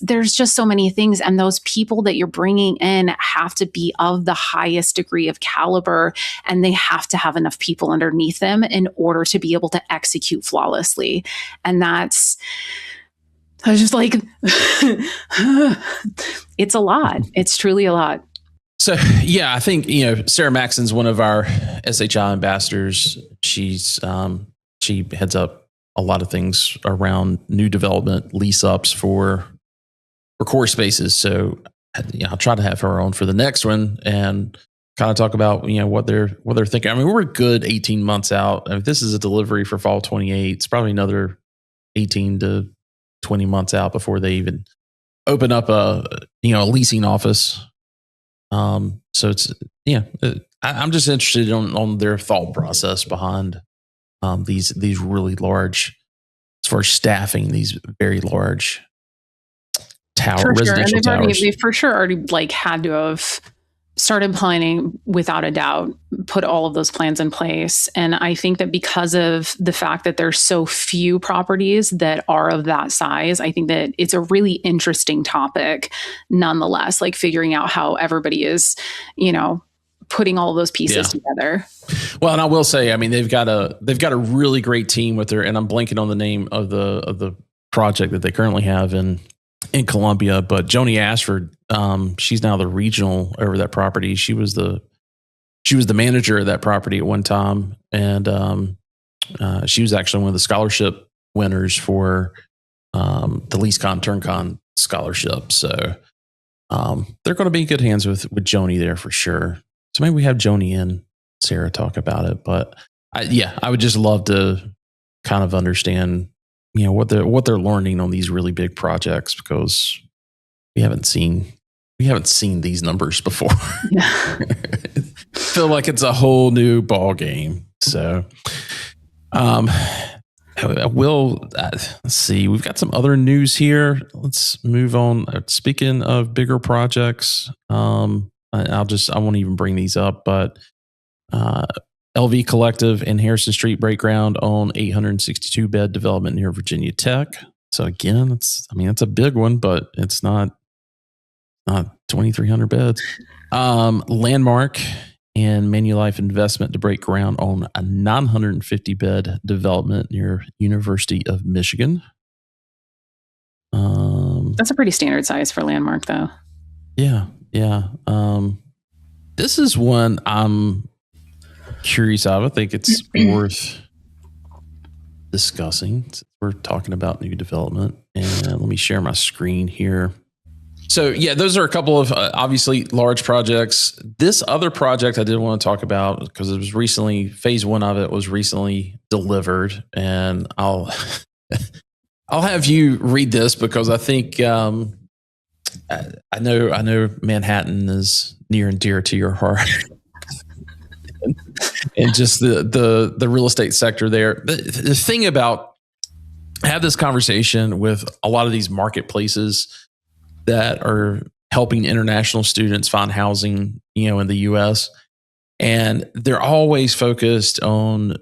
There's just so many things. And those people that you're bringing in have to be of the highest degree of caliber, and they have to have enough people underneath them in order to be able to execute flawlessly. And I was just like, it's a lot. It's truly a lot. So, yeah, I think, Sarah Maxon's one of our SHI ambassadors. She heads up a lot of things around new development, lease ups for core spaces. So, I'll try to have her on for the next one and kind of talk about, what they're thinking. I mean, we're a good 18 months out. If this is a delivery for fall 28, it's probably another 18 to 20 months out before they even open up a leasing office. So it's, I'm just interested on their thought process behind these really large, as far as staffing, these very large residential towers. They've for sure already had to have started planning, without a doubt, put all of those plans in place. And I think that because of the fact that there's so few properties that are of that size, I think that it's a really interesting topic nonetheless, figuring out how everybody is, putting all of those pieces together. Well, and I will say, I mean, they've got a really great team with their, and I'm blanking on the name of the project that they currently have in Columbia, but Joni Ashford, she's now the regional over that property. She was the manager of that property at one time, and she was actually one of the scholarship winners for the LeaseCon TurnCon scholarship. So they're going to be in good hands with Joni there for sure. So maybe we have Joni and Sarah talk about it. But I would just love to kind of understand, what they're learning on these really big projects, because we haven't seen these numbers before. Feel like it's a whole new ball game. So, let's see. We've got some other news here. Let's move on. Speaking of bigger projects, I won't even bring these up, but LV Collective and Harrison Street break ground on 862 bed development near Virginia Tech. So again, it's a big one, but it's not 2,300 beds. Landmark and Manulife Investment to break ground on a 950 bed development near University of Michigan. That's a pretty standard size for Landmark, though. Yeah. This is one I'm curious of. I think it's worth discussing. We're talking about new development, and let me share my screen here. So yeah, those are a couple of obviously large projects. This other project I did want to talk about because it was recently, phase one of it was recently delivered, and I'll have you read this because I think I know Manhattan is near and dear to your heart. And just the real estate sector there. The thing about, I have this conversation with a lot of these marketplaces that are helping international students find housing, in the US. And they're always focused on,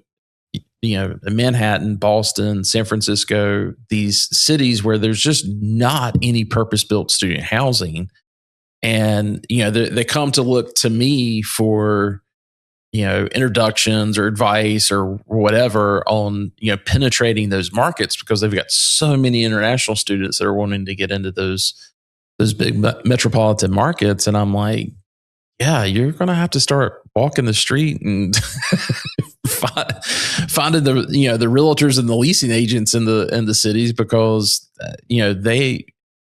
Manhattan, Boston, San Francisco, these cities where there's just not any purpose-built student housing. And, they come to look to me for, introductions or advice or whatever on, penetrating those markets because they've got so many international students that are wanting to get into those big metropolitan markets. And I'm like, yeah, you're going to have to start walking the street and finding the realtors and the leasing agents in the cities because,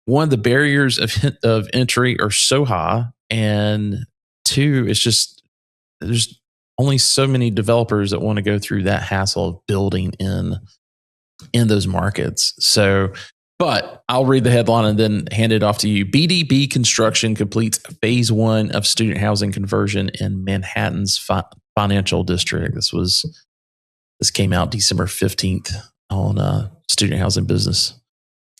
one, the barriers of entry are so high. And two, it's just, there's only so many developers that want to go through that hassle of building in those markets. So But I'll read the headline and then hand it off to you. BDB Construction completes phase 1 of student housing conversion in Manhattan's financial district. This came out December 15th on Student Housing Business.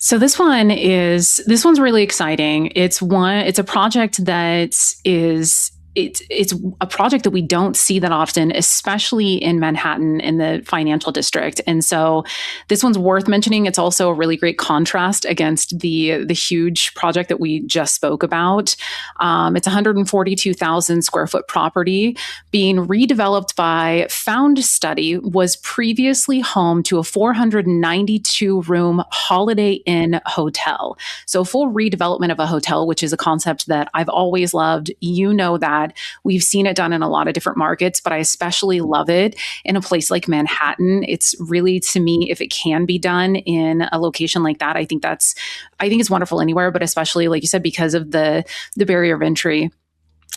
So this one's really exciting. It's a project that is it's a project that we don't see that often, especially in Manhattan in the financial district. And so this one's worth mentioning. It's also a really great contrast against the huge project that we just spoke about. It's 142,000 square foot property being redeveloped by Found Study, was previously home to a 492 room Holiday Inn hotel. So full redevelopment of a hotel, which is a concept that I've always loved. You know that. We've seen it done in a lot of different markets, but I especially love it in a place like Manhattan. It's really, to me, if it can be done in a location like that, I think it's wonderful anywhere, but especially, like you said, because of the barrier of entry.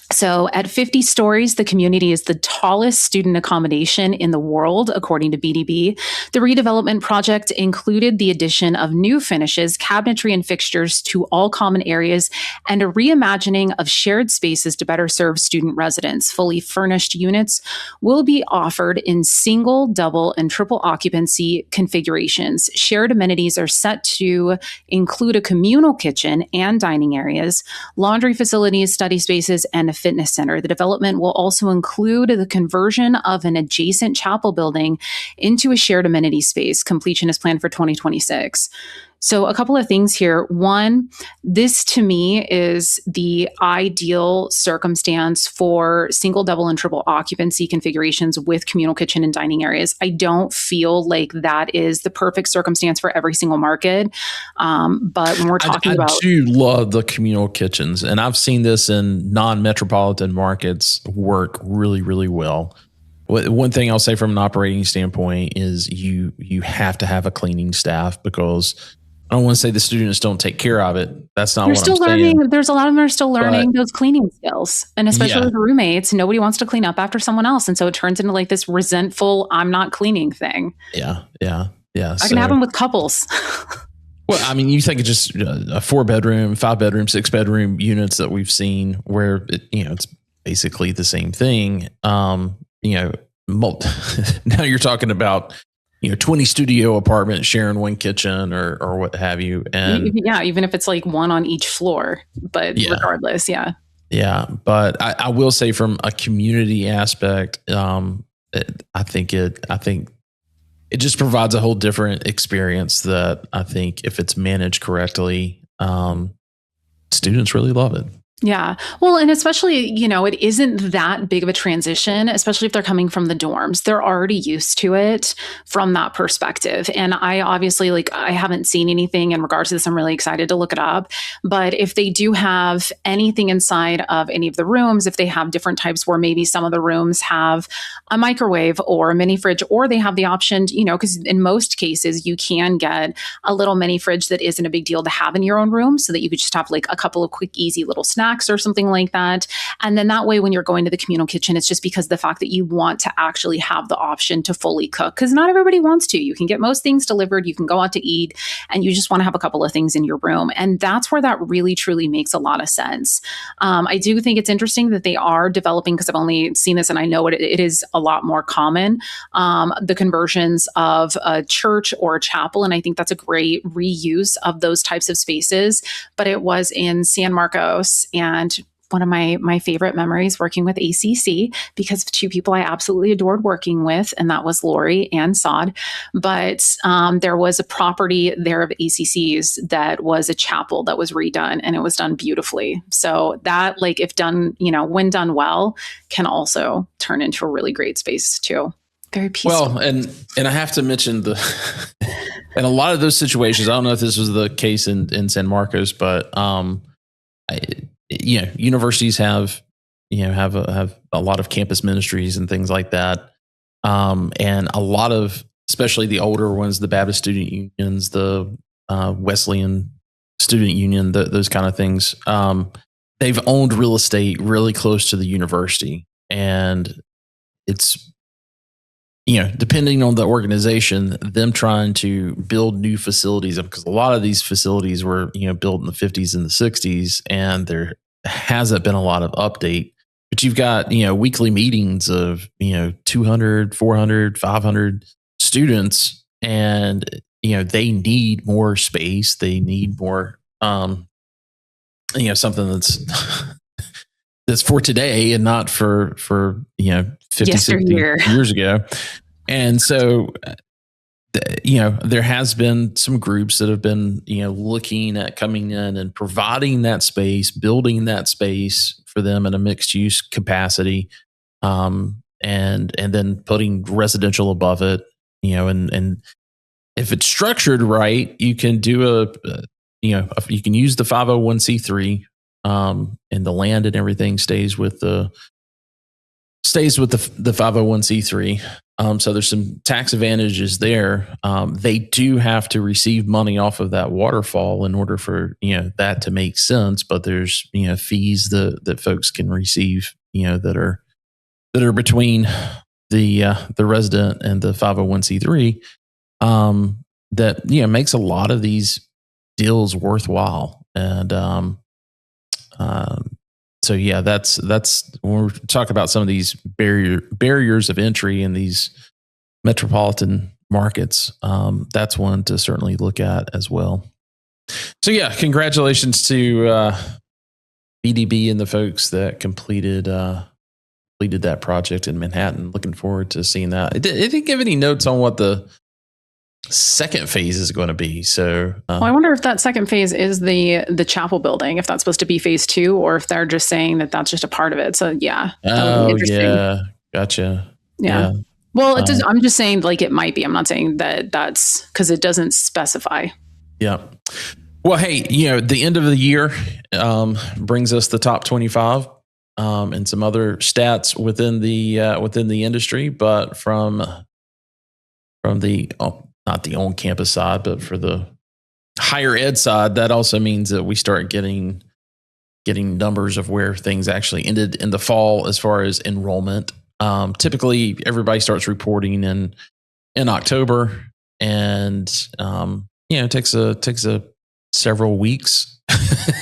So at 50 stories, the community is the tallest student accommodation in the world, according to BDB. The redevelopment project included the addition of new finishes, cabinetry, and fixtures to all common areas, and a reimagining of shared spaces to better serve student residents. Fully furnished units will be offered in single, double, and triple occupancy configurations. Shared amenities are set to include a communal kitchen and dining areas, laundry facilities, study spaces, and a fitness center. The development will also include the conversion of an adjacent chapel building into a shared amenity space. Completion is planned for 2026. So a couple of things here. One, this to me is the ideal circumstance for single, double, and triple occupancy configurations with communal kitchen and dining areas. I don't feel like that is the perfect circumstance for every single market. But when we're talking about... I do love the communal kitchens, and I've seen this in non-metropolitan markets work really, really well. One thing I'll say from an operating standpoint is you have to have a cleaning staff, because I don't want to say the students don't take care of it. That's not what I'm saying. There's a lot of them are still learning those cleaning skills. And especially with roommates, nobody wants to clean up after someone else. And so it turns into like this resentful, I'm not cleaning thing. Yeah. I can happen with couples. Well, I mean, you think of just a 4-bedroom, 5-bedroom, 6-bedroom units that we've seen where it's basically the same thing. Now you're talking about 20 studio apartments sharing one kitchen or what have you. And even if it's like one on each floor, but regardless. Yeah. But I will say from a community aspect, I think it just provides a whole different experience that I think if it's managed correctly, students really love it. Yeah. Well, and especially, it isn't that big of a transition, especially if they're coming from the dorms. They're already used to it from that perspective. And I obviously, I haven't seen anything in regards to this. I'm really excited to look it up. But if they do have anything inside of any of the rooms, if they have different types where maybe some of the rooms have a microwave or a mini fridge, or they have the option, because in most cases you can get a little mini fridge that isn't a big deal to have in your own room, so that you could just have like a couple of quick, easy little snacks or something like that. And then that way, when you're going to the communal kitchen, it's just because of the fact that you want to actually have the option to fully cook, because not everybody wants to. You can get most things delivered, you can go out to eat, and you just want to have a couple of things in your room. And that's where that really, truly makes a lot of sense. I do think it's interesting that they are developing, because I've only seen this and I know it is a lot more common, the conversions of a church or a chapel. And I think that's a great reuse of those types of spaces. But it was in San Marcos, and one of my favorite memories working with ACC, because of two people I absolutely adored working with, and that was Lori and Sod. But there was a property there of ACC's that was a chapel that was redone, and it was done beautifully. So that, if done, when done well, can also turn into a really great space too. Very peaceful. Well, and I have to mention in a lot of those situations, I don't know if this was the case in San Marcos, but universities have a lot of campus ministries and things like that. And a lot of, especially the older ones, the Baptist student unions, the Wesleyan student union, those kind of things. They've owned real estate really close to the university, and it's depending on the organization, them trying to build new facilities, because a lot of these facilities were, built in the 50s and the 60s, and there hasn't been a lot of update. But you've got, weekly meetings of, 200, 400, 500 students, and, they need more space. They need more, something that's that's for today and not for 50, 60 years ago. And so, there has been some groups that have been, looking at coming in and providing that space, building that space for them in a mixed use capacity, and then putting residential above it, and if it's structured right, you can do you can use the 501c3, and the land and everything stays with the 501c3. So there's some tax advantages there. They do have to receive money off of that waterfall in order for that to make sense. But there's fees that folks can receive that are between the resident and the 501c3. That makes a lot of these deals worthwhile. And so that's when we're talking about some of these barriers of entry in these metropolitan markets. That's one to certainly look at as well. So congratulations to BDB and the folks that completed that project in Manhattan. Looking forward to seeing that. It didn't give any notes on what the second phase is going to be. So I wonder if that second phase is the chapel building, if that's supposed to be phase 2, or if they're just saying that that's just a part of it. So that would be interesting. Yeah, gotcha. Yeah. Well, it does. I'm just saying, like, it might be. I'm not saying that's because it doesn't specify. Yeah. Well, hey, the end of the year brings us the top 25 and some other stats within the industry, but from the not the on-campus side, but for the higher ed side, that also means that we start getting numbers of where things actually ended in the fall as far as enrollment. Typically, everybody starts reporting in October, and it takes a several weeks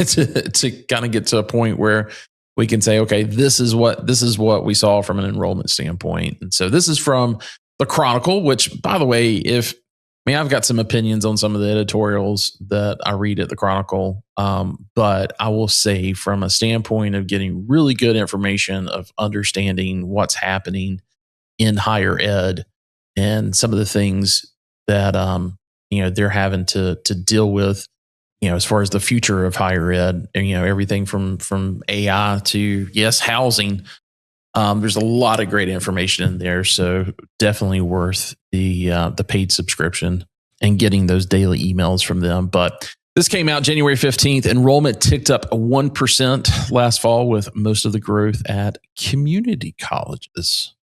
to kind of get to a point where we can say, okay, this is what we saw from an enrollment standpoint. And so this is from the Chronicle, which, by the way, I've got some opinions on some of the editorials that I read at the Chronicle, but I will say from a standpoint of getting really good information, of understanding what's happening in higher ed and some of the things that they're having to deal with, as far as the future of higher ed, and everything from AI to housing. There's a lot of great information in there, so definitely worth the paid subscription and getting those daily emails from them. But this came out January 15th. Enrollment ticked up 1% last fall, with most of the growth at community colleges.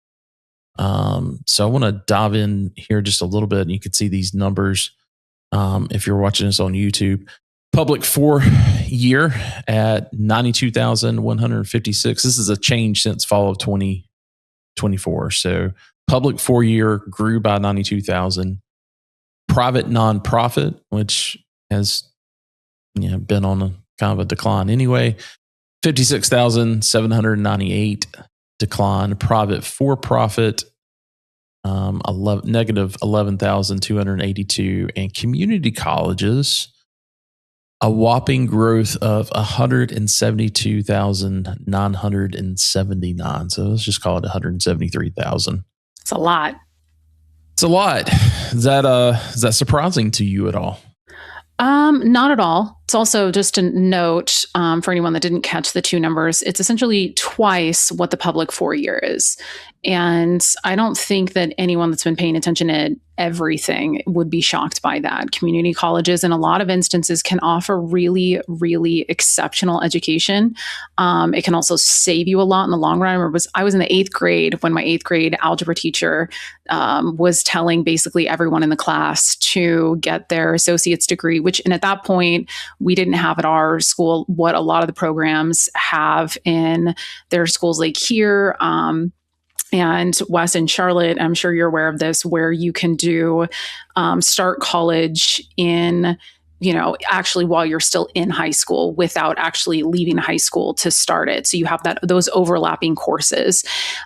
So I want to dive in here just a little bit, and you can see these numbers if you're watching this on YouTube. Public 4-year at 92,156. This is a change since fall of 2024. So public 4-year grew by 92,000. Private nonprofit, which has been on a kind of a decline anyway, 56,798 decline. Private for-profit, negative 11,282, and community colleges, a whopping growth of 172,979. So let's just call it 173,000. It's a lot. It's a lot. Is that surprising to you at all? Not at all. It's also just a note for anyone that didn't catch the two numbers. It's essentially twice what the public 4-year is. And I don't think that anyone that's been paying attention to everything would be shocked by that. Community colleges, in a lot of instances, can offer really, really exceptional education. It can also save you a lot in the long run. I was in the 8th grade when my 8th grade algebra teacher was telling basically everyone in the class to get their associate's degree, and at that point, we didn't have at our school what a lot of the programs have in their schools, like here. And Wes and Charlotte, I'm sure you're aware of this, where you can do start college in, actually while you're still in high school without actually leaving high school to start it. So you have those overlapping courses.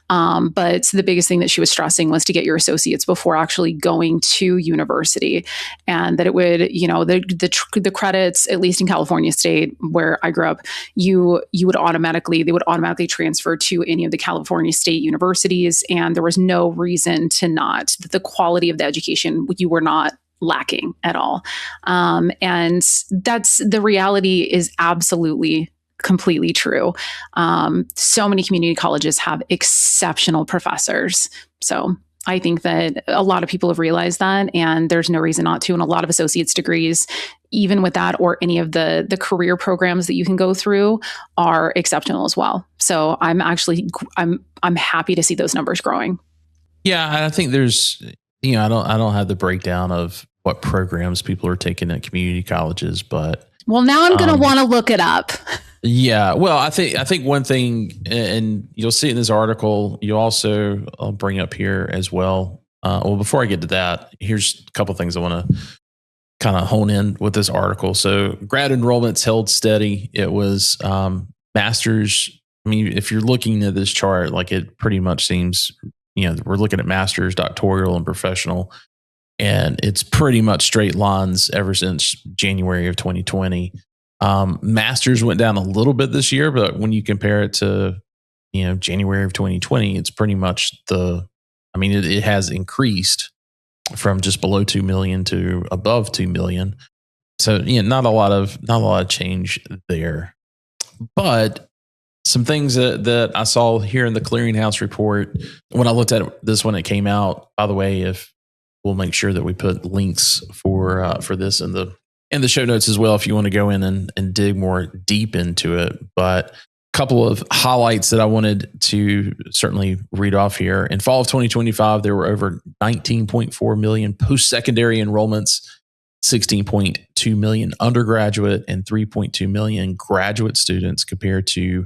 But the biggest thing that she was stressing was to get your associates before actually going to university, and that it would, the credits, at least in California State, where I grew up, they would automatically transfer to any of the California State universities. And there was no reason to not. The quality of the education, you were not lacking at all. And that's the reality, is absolutely completely true. So many community colleges have exceptional professors. So I think that a lot of people have realized that, and there's no reason not to. And a lot of associate's degrees, even with that, or any of the career programs that you can go through, are exceptional as well. So I'm happy to see those numbers growing. Yeah, I think there's, I don't have the breakdown of what programs people are taking at community colleges, but now I'm going to want to look it up. Yeah, well, I think one thing, and you'll see it in this article, I'll bring up here as well. Before I get to that, here's a couple of things I want to kind of hone in with this article. So grad enrollments held steady. It was masters. I mean, if you're looking at this chart, like, it pretty much seems, we're looking at masters, doctoral, and professional. And it's pretty much straight lines ever since January of 2020. Masters went down a little bit this year, but when you compare it to, January of 2020, it's pretty much it has increased from just below 2 million to above 2 million. So, not a lot of change there. But some things that I saw here in the Clearinghouse report, when I looked at this when it came out, by the way, if we'll make sure that we put links for this in the show notes as well, if you want to go in and dig more deep into it. But a couple of highlights that I wanted to certainly read off here. In fall of 2025, there were over 19.4 million post-secondary enrollments, 16.2 million undergraduate, and 3.2 million graduate students, compared to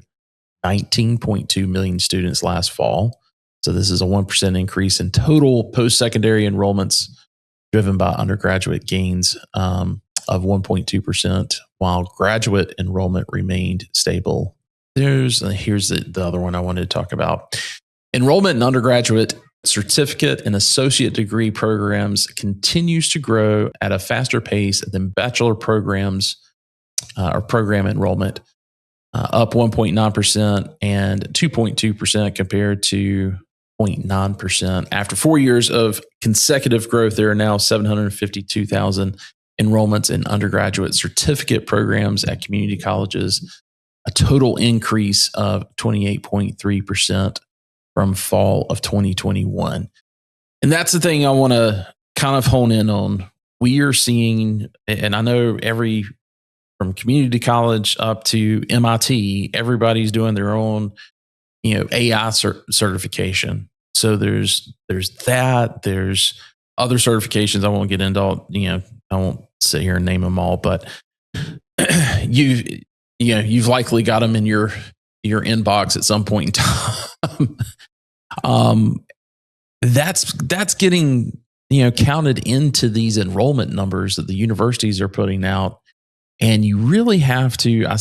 19.2 million students last fall. So this is a 1% increase in total post-secondary enrollments, driven by undergraduate gains of 1.2%, while graduate enrollment remained stable. Here's the other one I wanted to talk about. Enrollment in undergraduate certificate and associate degree programs continues to grow at a faster pace than bachelor programs or program enrollment, up 1.9% and 2.2% compared to 0.9%. After 4 years of consecutive growth, there are now 752,000 enrollments in undergraduate certificate programs at community colleges, a total increase of 28.3% from fall of 2021. And that's the thing I want to kind of hone in on. We are seeing, and I know from community college up to MIT, everybody's doing their own AI certification. So there's that. There's other certifications. I won't get into all. I won't sit here and name them all. But you've likely got them in your inbox at some point in time. That's getting counted into these enrollment numbers that the universities are putting out. And you really have to. I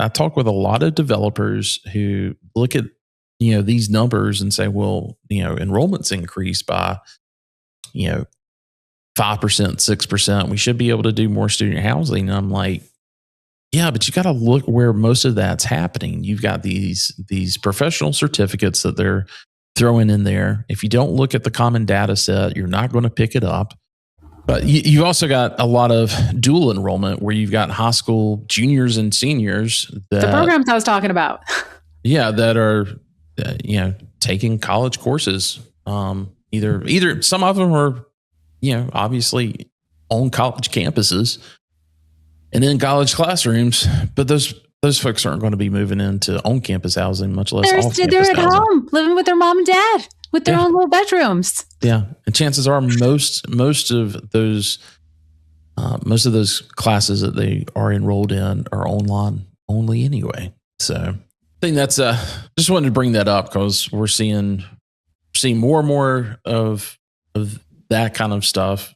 talk with a lot of developers who look at these numbers and say, well, enrollment's increased by 5%, 6%. We should be able to do more student housing. And I'm like, yeah, but you got to look where most of that's happening. You've got these professional certificates that they're throwing in there. If you don't look at the common data set, you're not going to pick it up. But you've also got a lot of dual enrollment where you've got high school juniors and seniors. The programs I was talking about. Yeah, that are taking college courses. Either some of them are obviously on college campuses and in college classrooms, but those folks aren't going to be moving into on campus housing, much less off campus. They're at home living with their mom and dad with their own little bedrooms. Yeah, and chances are most of those classes that they are enrolled in are online only anyway. So I think that's just wanted to bring that up because we're seeing seeing more and more of that kind of stuff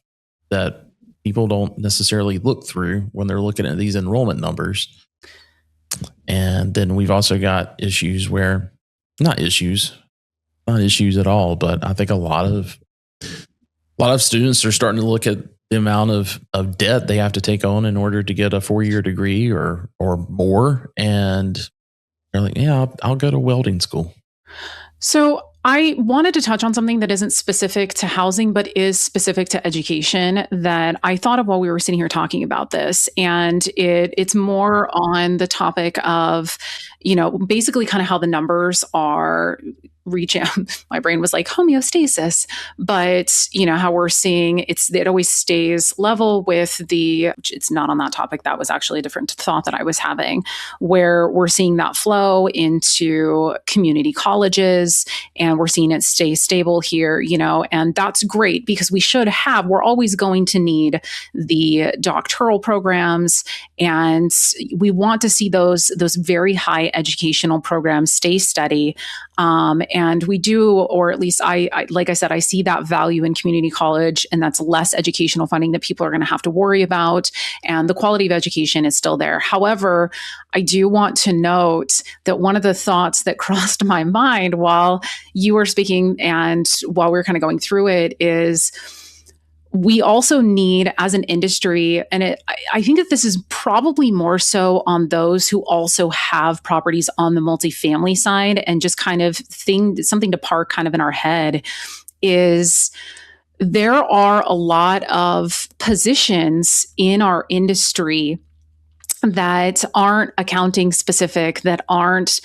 that people don't necessarily look through when they're looking at these enrollment numbers. And then we've also got issues where, not issues at all, but I think a lot of students are starting to look at the amount of debt they have to take on in order to get a 4-year degree or more. And they're like, yeah, I'll go to welding school. So I wanted to touch on something that isn't specific to housing, but is specific to education that I thought of while we were sitting here talking about this. And it's more on the topic of, basically kind of how the numbers are reaching. My brain was like homeostasis, but how we're seeing it always stays level with it's not on that topic. That was actually a different thought that I was having, where we're seeing that flow into community colleges and we're seeing it stay stable here, and that's great because we're always going to need the doctoral programs, and we want to see those very high educational programs stay steady. And we do, or at least I, like I said, I see that value in community college, and that's less educational funding that people are going to have to worry about. And the quality of education is still there. However, I do want to note that one of the thoughts that crossed my mind while you were speaking and while we were kind of going through it is, we also need, as an industry, and I think that this is probably more so on those who also have properties on the multifamily side, and just kind of something to park kind of in our head is there are a lot of positions in our industry that aren't accounting specific, that aren't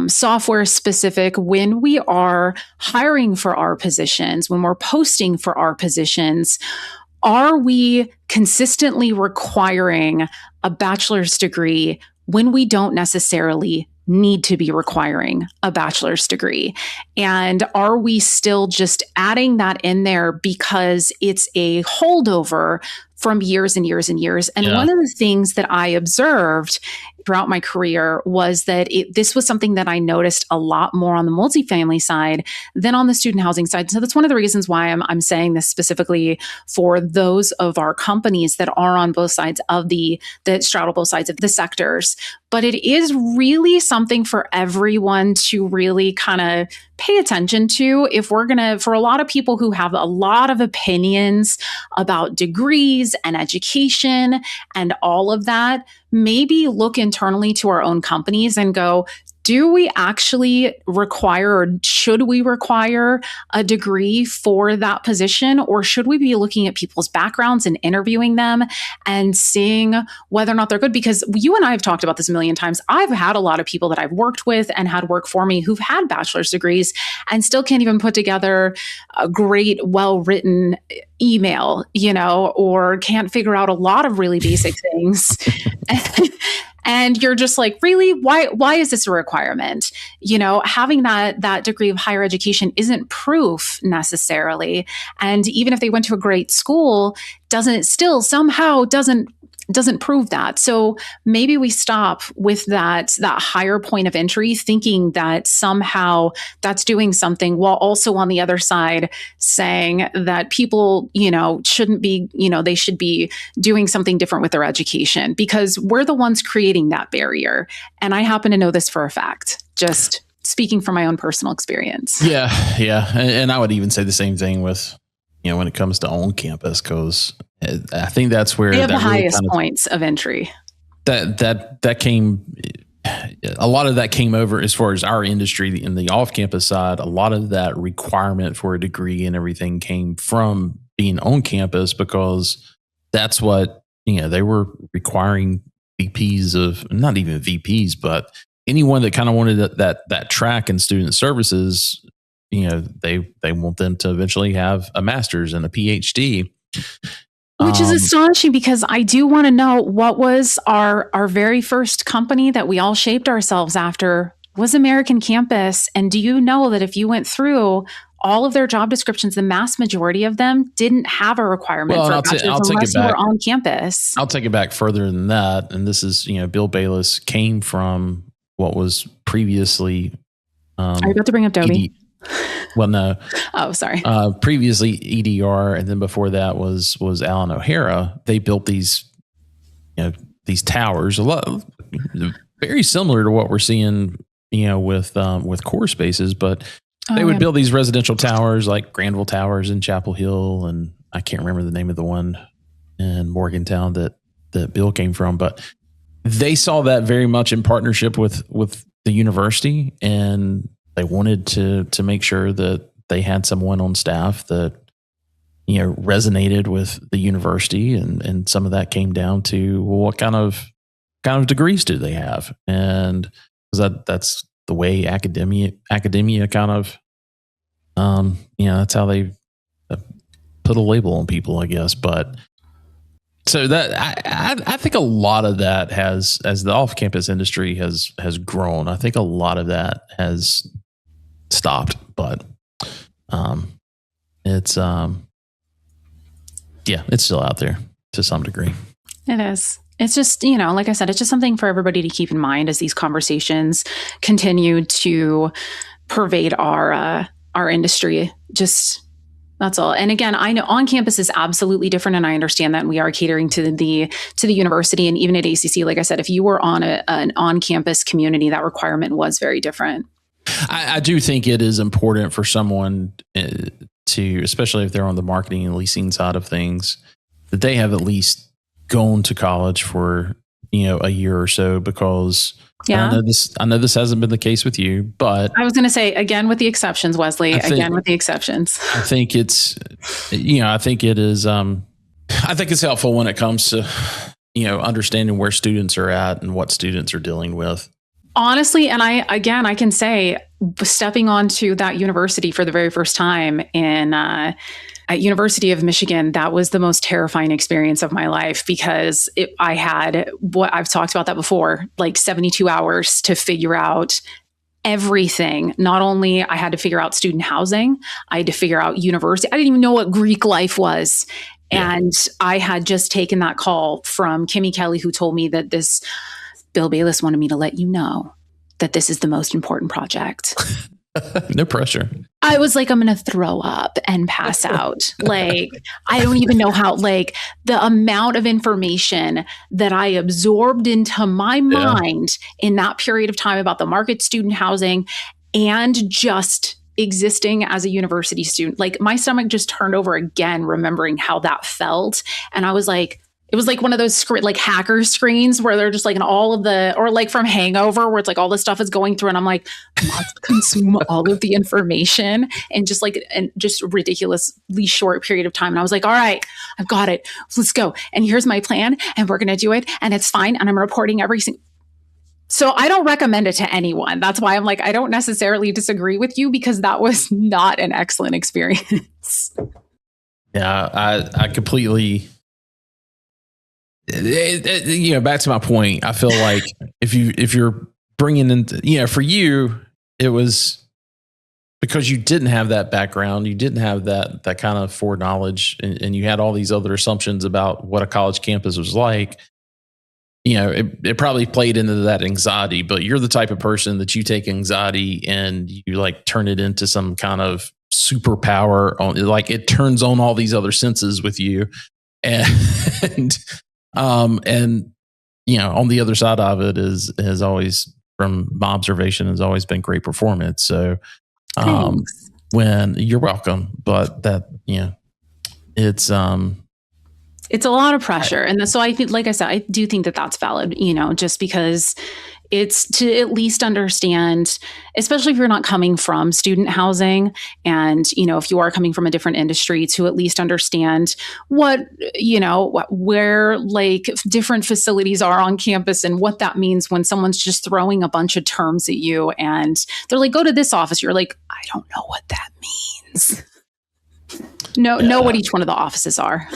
software specific. When we are hiring for our positions, when we're posting for our positions, are we consistently requiring a bachelor's degree when we don't necessarily need to be requiring a bachelor's degree? And are we still just adding that in there because it's a holdover from years and years and years? And one of the things that I observed throughout my career was that this was something that I noticed a lot more on the multifamily side than on the student housing side. So that's one of the reasons why I'm saying this specifically for those of our companies that are on both sides of that straddle both sides of the sectors. But it is really something for everyone to really kind of pay attention to. If we're going to, for a lot of people who have a lot of opinions about degrees and education and all of that, maybe look internally to our own companies and go, do we actually require, or should we require a degree for that position? Or should we be looking at people's backgrounds and interviewing them and seeing whether or not they're good? Because you and I have talked about this a million times. I've had a lot of people that I've worked with and had work for me who've had bachelor's degrees and still can't even put together a great, well-written email, or can't figure out a lot of really basic things. And you're just like, really? Why is this a requirement? Having that degree of higher education isn't proof necessarily. And even if they went to a great school, doesn't prove that. So maybe we stop with that higher point of entry, thinking that somehow that's doing something, while also on the other side saying that people, shouldn't be, they should be doing something different with their education, because we're the ones creating that barrier. And I happen to know this for a fact, just speaking from my own personal experience. Yeah. And I would even say the same thing with, when it comes to on campus, because I think that's where they have the highest points of entry. That came, a lot of that came over as far as our industry in the off-campus side. A lot of that requirement for a degree and everything came from being on campus, because that's what, they were requiring VPs of, not even VPs, but anyone that kind of wanted that track in student services. They want them to eventually have a master's and a PhD. Which is astonishing, because I do want to know, what was our very first company that we all shaped ourselves after was American Campus. And do you know that if you went through all of their job descriptions, the mass majority of them didn't have a requirement for a bachelor's unless you were on campus? I'll take it back further than that. And this is, Bill Bayless came from what was previously... Are you about to bring up Dobie? Well, no. Oh, sorry. Previously EDR, and then before that was Allen O'Hara. They built these towers, a lot very similar to what we're seeing, with core spaces, but they would build these residential towers like Granville Towers in Chapel Hill, and I can't remember the name of the one in Morgantown that Bill came from, but they saw that very much in partnership with the university, and they wanted to make sure that they had someone on staff that resonated with the university, and some of that came down to, well, what kind of degrees do they have, and that's the way academia kind of that's how they put a label on people, I guess. But so that I think a lot of that has, as the off-campus industry has grown, I think a lot of that has stopped, but it's it's still out there to some degree. It is. It's just, like I said, it's just something for everybody to keep in mind as these conversations continue to pervade our industry. Just, that's all. And again, I know on campus is absolutely different, and I understand that, and we are catering to the university. And even at ACC, like I said, if you were on an on-campus community, that requirement was very different. I do think it is important for someone to, especially if they're on the marketing and leasing side of things, that they have at least gone to college for a year or so, because I know this hasn't been the case with you, but I was going to say, again with the exceptions, Wesley. With the exceptions, I think it's I think it is I think it's helpful when it comes to understanding where students are at and what students are dealing with. Honestly, and I can say, stepping onto that university for the very first time at University of Michigan, that was the most terrifying experience of my life, because I had, what I've talked about that before, like 72 hours to figure out everything. Not only I had to figure out student housing, I had to figure out university. I didn't even know what Greek life was. Yeah. And I had just taken that call from Kimmy Kelly, who told me that Bill Bayless wanted me to let you know that this is the most important project. No pressure. I was like, I'm going to throw up and pass out. Like, I don't even know how, like, the amount of information that I absorbed into my mind in that period of time about the market, student housing, and just existing as a university student. Like, my stomach just turned over again, remembering how that felt. And I was like, it was like one of those like hacker screens where they're just like in all of the, or like from Hangover, where it's like all this stuff is going through, and I'm like, must consume all of the information in just ridiculously short period of time. And I was like, all right, I've got it. Let's go. And here's my plan, and we're going to do it, and it's fine. And I'm reporting every single. So I don't recommend it to anyone. That's why I'm like, I don't necessarily disagree with you, because that was not an excellent experience. Yeah, I completely. Back to my point, I feel like if you're bringing in, for you, it was because you didn't have that background, you didn't have that kind of foreknowledge, and you had all these other assumptions about what a college campus was like. It probably played into that anxiety, but you're the type of person that you take anxiety and you like turn it into some kind of superpower. Like, it turns on all these other senses with you, and on the other side of it has always, from my observation, has always been great performance. So, when you're welcome, but that, it's a lot of pressure. And so I think, like I said, I do think that that's valid, just because it's to at least understand, especially if you're not coming from student housing, and, if you are coming from a different industry, to at least understand where like different facilities are on campus, and what that means when someone's just throwing a bunch of terms at you and they're like, go to this office. You're like, I don't know what that means. Know what each one of the offices are.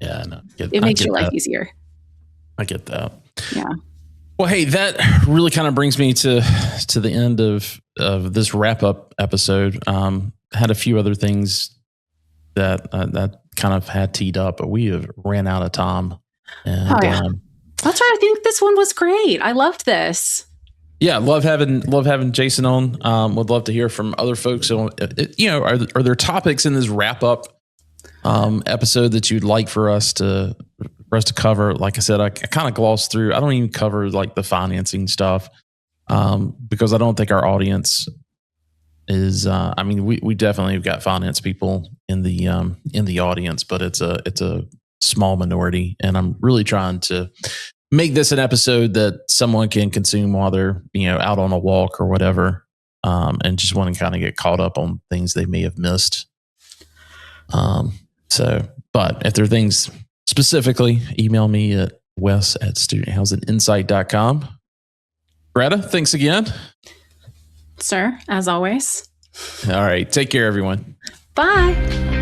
Yeah, no, it makes your life easier. I get that. Yeah. Well, hey, that really kind of brings me to the end of this wrap up episode. Had a few other things that kind of had teed up, but we have ran out of time. And, That's right. I think this one was great. I loved this. Yeah, love having Jason on. Would love to hear from other folks. So, are there topics in this wrap up episode that you'd like for us to cover? Like I said, I kind of glossed through. I don't even cover like the financing stuff because I don't think our audience is. We definitely have got finance people in the audience, but it's a small minority, and I'm really trying to make this an episode that someone can consume while they're, out on a walk or whatever, and just want to kind of get caught up on things they may have missed. But if there are things specifically, email me at wes@studenthousinginsight.com. Gretta, thanks again. Sir, as always. All right. Take care, everyone. Bye.